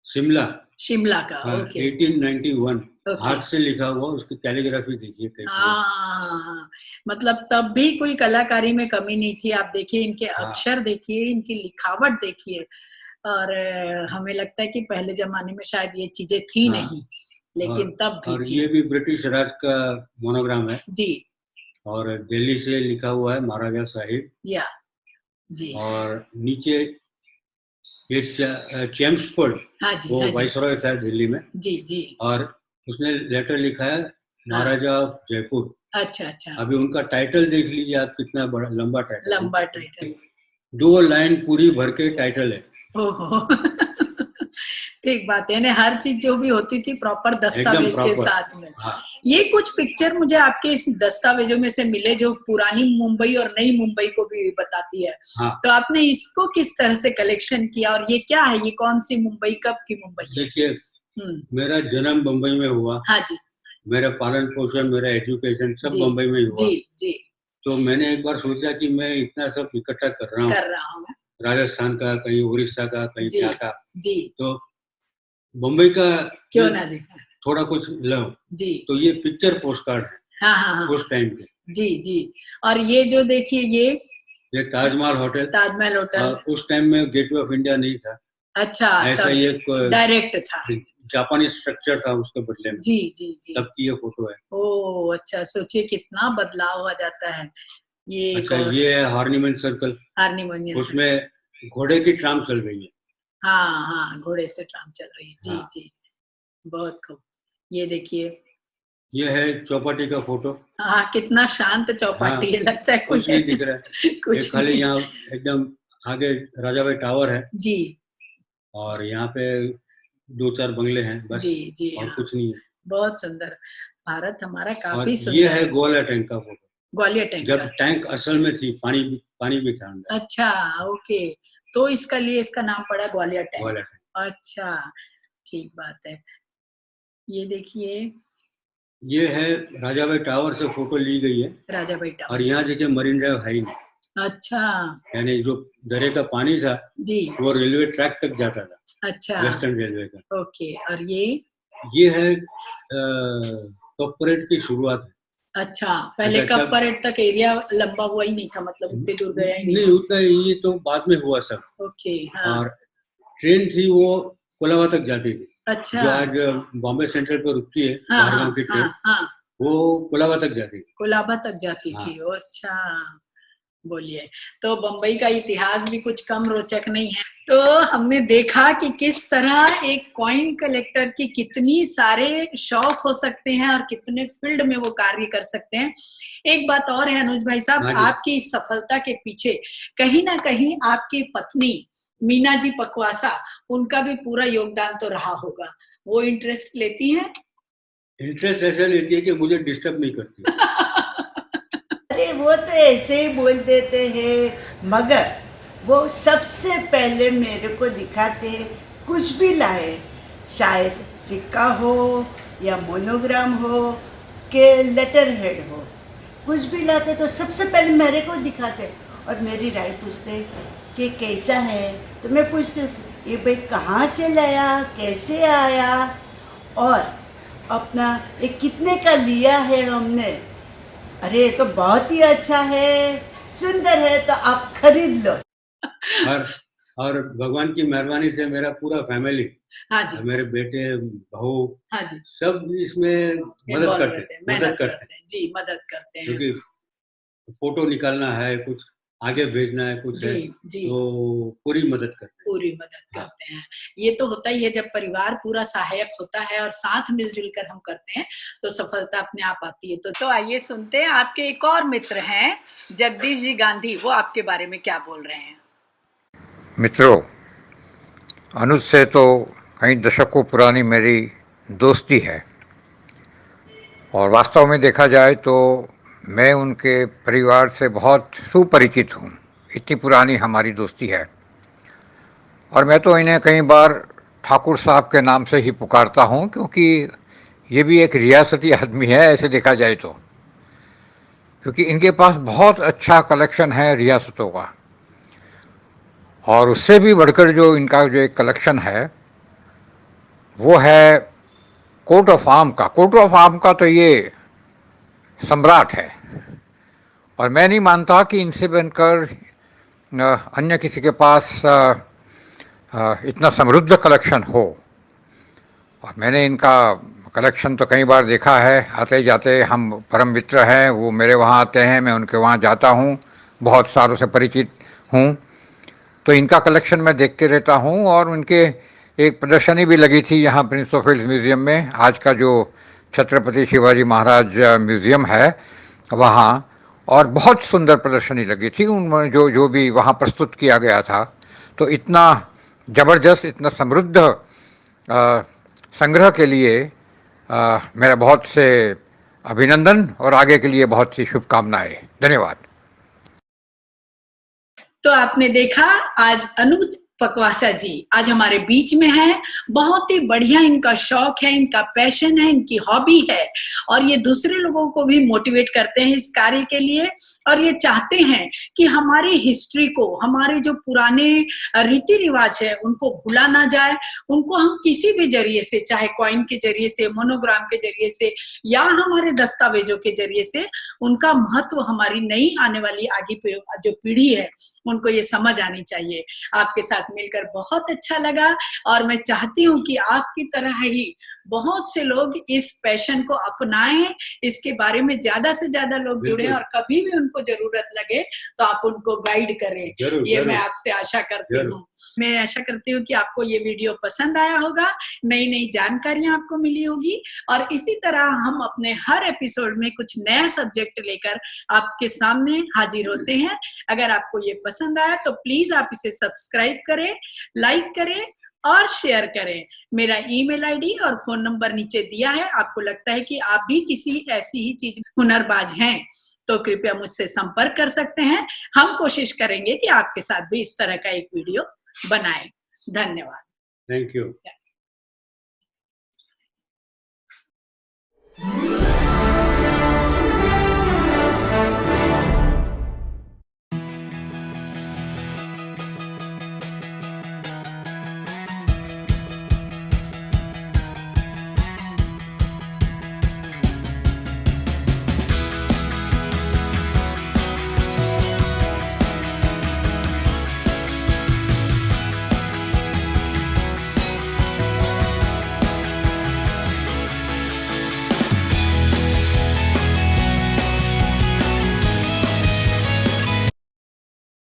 शिमला, शिमला का, हाँ, ओके 1891, ओके, हाथ से लिखा हुआ, उसकी कैलीग्राफी देखिए कैसी है। हाँ, मतलब तब भी कोई कलाकारी में कमी नहीं थी। आप देखिए इनके हाँ, अक्षर, देखिए इनकी लिखावट देखिए। और हमें लगता है कि पहले जमाने में शायद ये चीजें थी हाँ, नहीं, लेकिन तब भी और थी। ये भी ब्रिटिश राज का मोनोग्राम है जी, और दिल्ली से लिखा हुआ है महाराजा साहिब। या जी, और नीचे ये चेम्सफोर्ड, हाँ जी, वो हाँ जी, वाइसरॉय था दिल्ली में, जी जी, और उसने लेटर लिखा है हाँ, महाराजा ऑफ जयपुर। अच्छा अच्छा, अभी उनका टाइटल देख लीजिए आप, कितना बड़ा लंबा टाइटल, लंबा टाइटल, 2 लाइन पूरी भर के टाइटल है, ओहो ठीक बात है, यानी हर चीज जो भी होती थी प्रॉपर एकदम दस्तावेज के प्रॉपर। साथ में। हाँ, ये कुछ पिक्चर मुझे आपके इस दस्तावेजों में से मिले जो पुरानी मुंबई और नई मुंबई को भी बताती है। हाँ, तो आपने इसको किस तरह से कलेक्शन किया, और ये क्या है, ये कौन सी मुंबई, कब की मुंबई है? देखिए मेरा जन्म बम्बई में हुआ, हाँ जी, मेरा पालन पोषण, मेरा एजुकेशन सब जी बम्बई में ही हुआ। जी जी, तो मैंने एक बार सोचा कि मैं इतना सब इकट्ठा कर रहा हूँ, राजस्थान का, कहीं उड़ीसा का, कहीं जी क्या का, जी, तो बम्बई का क्यों ना दिखा, थोड़ा कुछ लो। जी, तो ये पिक्चर पोस्ट कार्ड है हाँ हाँ हाँ, उस टाइम के। जी जी। और ये जो देखिए ये ताजमहल होटल, ताजमहल होटल, उस टाइम में गेटवे ऑफ इंडिया नहीं था, अच्छा, ऐसा ही एक डायरेक्ट था, जापानी स्ट्रक्चर था उसके बदले में। जी जी जी, तब की ये फोटो है। ओ अच्छा, सोचिए कितना बदलाव आ जाता है। ये एक अच्छा, और ये है हार्निमन सर्कल, हार्निमोनियन, उसमें घोड़े की ट्राम चल रही है। हाँ हाँ, घोड़े से ट्राम चल रही है, जी हाँ, जी, बहुत खूब। ये देखिए, ये है चौपाटी का फोटो। हाँ, कितना शांत हाँ, चौपाटी है, लगता है कुछ नहीं दिख रहा है, कुछ एक खाली नहीं, यहाँ एकदम आगे राजा भाई टावर है, जी और यहाँ पे 2-4 बंगले हैं बस, जी जी, और हाँ, कुछ नहीं है। बहुत सुंदर। भारत हमारा और काफी ये सुंदर है है। ग्वालियर टैंक का फोटो, ग्वालियर टैंक जब का, टैंक असल में थी, पानी भी था अंदर। अच्छा, ओके, तो इसका लिए इसका नाम पड़ा ग्वालियर टैंक, ग्वालियर टैंक। अच्छा, ठीक बात है। ये देखिए, ये है राजा भाई टावर से फोटो ली गई है, राजा भाई और टावर यहाँ से, देखिए मरीन ड्राइव है ही नहीं, अच्छा, यानी जो दरे का पानी था जी, वो रेलवे ट्रैक तक जाता था, अच्छा, वेस्टर्न रेलवे का। ओके। और ये ये है कॉर्पोरेट की शुरुआत है, अच्छा, पहले अच्छा, कप परेड तक एरिया लंबा हुआ ही नहीं था, मतलब उतनी दूर गया ही नहीं नहीं था। उतना, ये तो बाद में हुआ सब। ओके, हाँ। और ट्रेन थी वो कोलाबा तक जाती थी, अच्छा, जो आज बॉम्बे सेंट्रल पर रुकती है, हाँ हाँ बाहरगाम की हाँ ट्रेन, हाँ, वो कोलाबा तक जाती थी। कोलाबा तक जाती हाँ। थी। ओ अच्छा, बोलिए। तो बम्बई का इतिहास भी कुछ कम रोचक नहीं है। तो हमने देखा कि किस तरह एक कॉइन कलेक्टर की कितनी सारे शौक हो सकते हैं और कितने फील्ड में वो कार्य कर सकते हैं। एक बात और है अनुज भाई साहब, हाँ जी। आपकी इस सफलता के पीछे कहीं ना कहीं आपकी पत्नी मीना जी पकवासा, उनका भी पूरा योगदान तो रहा होगा। वो इंटरेस्ट लेती हैं? इंटरेस्ट ऐसा लेती है कि मुझे डिस्टर्ब नहीं करती। अरे वो तो ऐसे ही बोल देते हैं, मगर वो सबसे पहले मेरे को दिखाते हैं, कुछ भी लाए, शायद सिक्का हो या मोनोग्राम हो कि लेटर हेड हो, कुछ भी लाते तो सबसे पहले मेरे को दिखाते और मेरी राय पूछते कि कैसा है। तो मैं पूछती हूँ ये भाई कहाँ से लाया, कैसे आया, और अपना ये कितने का लिया है हमने। अरे ये तो बहुत ही अच्छा है, सुंदर है, तो आप खरीद लो। और भगवान की मेहरबानी से मेरा पूरा फैमिली, हाँ जी, मेरे बेटे, बहू, हाँ जी, सब इसमें मदद इन्वॉल्व करते रहते हैं, हैं, मेहनत करते हैं जी, मदद करते हैं। क्योंकि फोटो निकालना है, कुछ आगे भेजना है, कुछ है, जी जी, तो पूरी मदद करते हैं। पूरी मदद हाँ। करते हैं। ये तो होता ही है, जब परिवार पूरा सहायक होता है और साथ मिलजुल कर हम करते हैं तो सफलता अपने आप आती है। तो आइए सुनते हैं, आपके एक और मित्र हैं जगदीश जी गांधी, वो आपके बारे में क्या बोल रहे हैं। मित्रों, अनुज से तो कई दशकों पुरानी मेरी दोस्ती है और वास्तव में देखा जाए तो मैं उनके परिवार से बहुत सुपरिचित हूँ। इतनी पुरानी हमारी दोस्ती है और मैं तो इन्हें कई बार ठाकुर साहब के नाम से ही पुकारता हूँ, क्योंकि ये भी एक रियासती आदमी है ऐसे देखा जाए तो, क्योंकि इनके पास बहुत अच्छा कलेक्शन है रियासतों का। और उससे भी बढ़कर जो इनका जो एक कलेक्शन है वो है कोट ऑफ आर्म का। कोट ऑफ आर्म का तो ये सम्राट है और मैं नहीं मानता कि इनसे बनकर अन्य किसी के पास इतना समृद्ध कलेक्शन हो। और मैंने इनका कलेक्शन तो कई बार देखा है, आते जाते हम परम मित्र हैं, वो मेरे वहाँ आते हैं, मैं उनके वहाँ जाता हूँ, बहुत सालों से परिचित हूँ। तो इनका कलेक्शन मैं देखते रहता हूँ और उनके एक प्रदर्शनी भी लगी थी यहाँ प्रिंस ऑफ वेल्स म्यूज़ियम में, आज का जो छत्रपति शिवाजी महाराज म्यूज़ियम है वहाँ, और बहुत सुंदर प्रदर्शनी लगी थी उनमें जो भी वहाँ प्रस्तुत किया गया था। तो इतना ज़बरदस्त, इतना समृद्ध संग्रह के लिए मेरा बहुत से अभिनंदन और आगे के लिए बहुत सी शुभकामनाएं। धन्यवाद। तो आपने देखा, आज अनुज पकवासा जी आज हमारे बीच में है। बहुत ही बढ़िया इनका शौक है, इनका पैशन है, इनकी हॉबी है और ये दूसरे लोगों को भी मोटिवेट करते हैं इस कार्य के लिए और ये चाहते हैं कि हमारी हिस्ट्री को, हमारे जो पुराने रीति रिवाज है उनको भूला ना जाए। उनको हम किसी भी जरिए से, चाहे कॉइन के जरिए से, मोनोग्राम के जरिए से या हमारे दस्तावेजों के जरिए से, उनका महत्व हमारी नई आने वाली आगे जो पीढ़ी है उनको ये समझ आनी चाहिए। आपके साथ मिलकर बहुत अच्छा लगा और मैं चाहती हूँ कि आपकी तरह ही बहुत से लोग इस पैशन को अपनाएं, इसके बारे में ज्यादा से ज्यादा लोग जुड़े और कभी भी उनको जरूरत लगे तो आप उनको गाइड करें। ये मैं आपसे आशा करती हूँ। मैं आशा करती हूँ कि आपको ये वीडियो पसंद आया होगा, नई नई जानकारियां आपको मिली होगी और इसी तरह हम अपने हर एपिसोड में कुछ नया सब्जेक्ट लेकर आपके सामने हाजिर होते हैं। अगर आपको ये पसंद आया तो प्लीज आप इसे सब्सक्राइब करें, लाइक करें और शेयर करें। मेरा ईमेल आईडी और फोन नंबर नीचे दिया है। आपको लगता है कि आप भी किसी ऐसी ही चीज हुनरबाज हैं तो कृपया मुझसे संपर्क कर सकते हैं। हम कोशिश करेंगे कि आपके साथ भी इस तरह का एक वीडियो बनाएं। धन्यवाद। Thank you.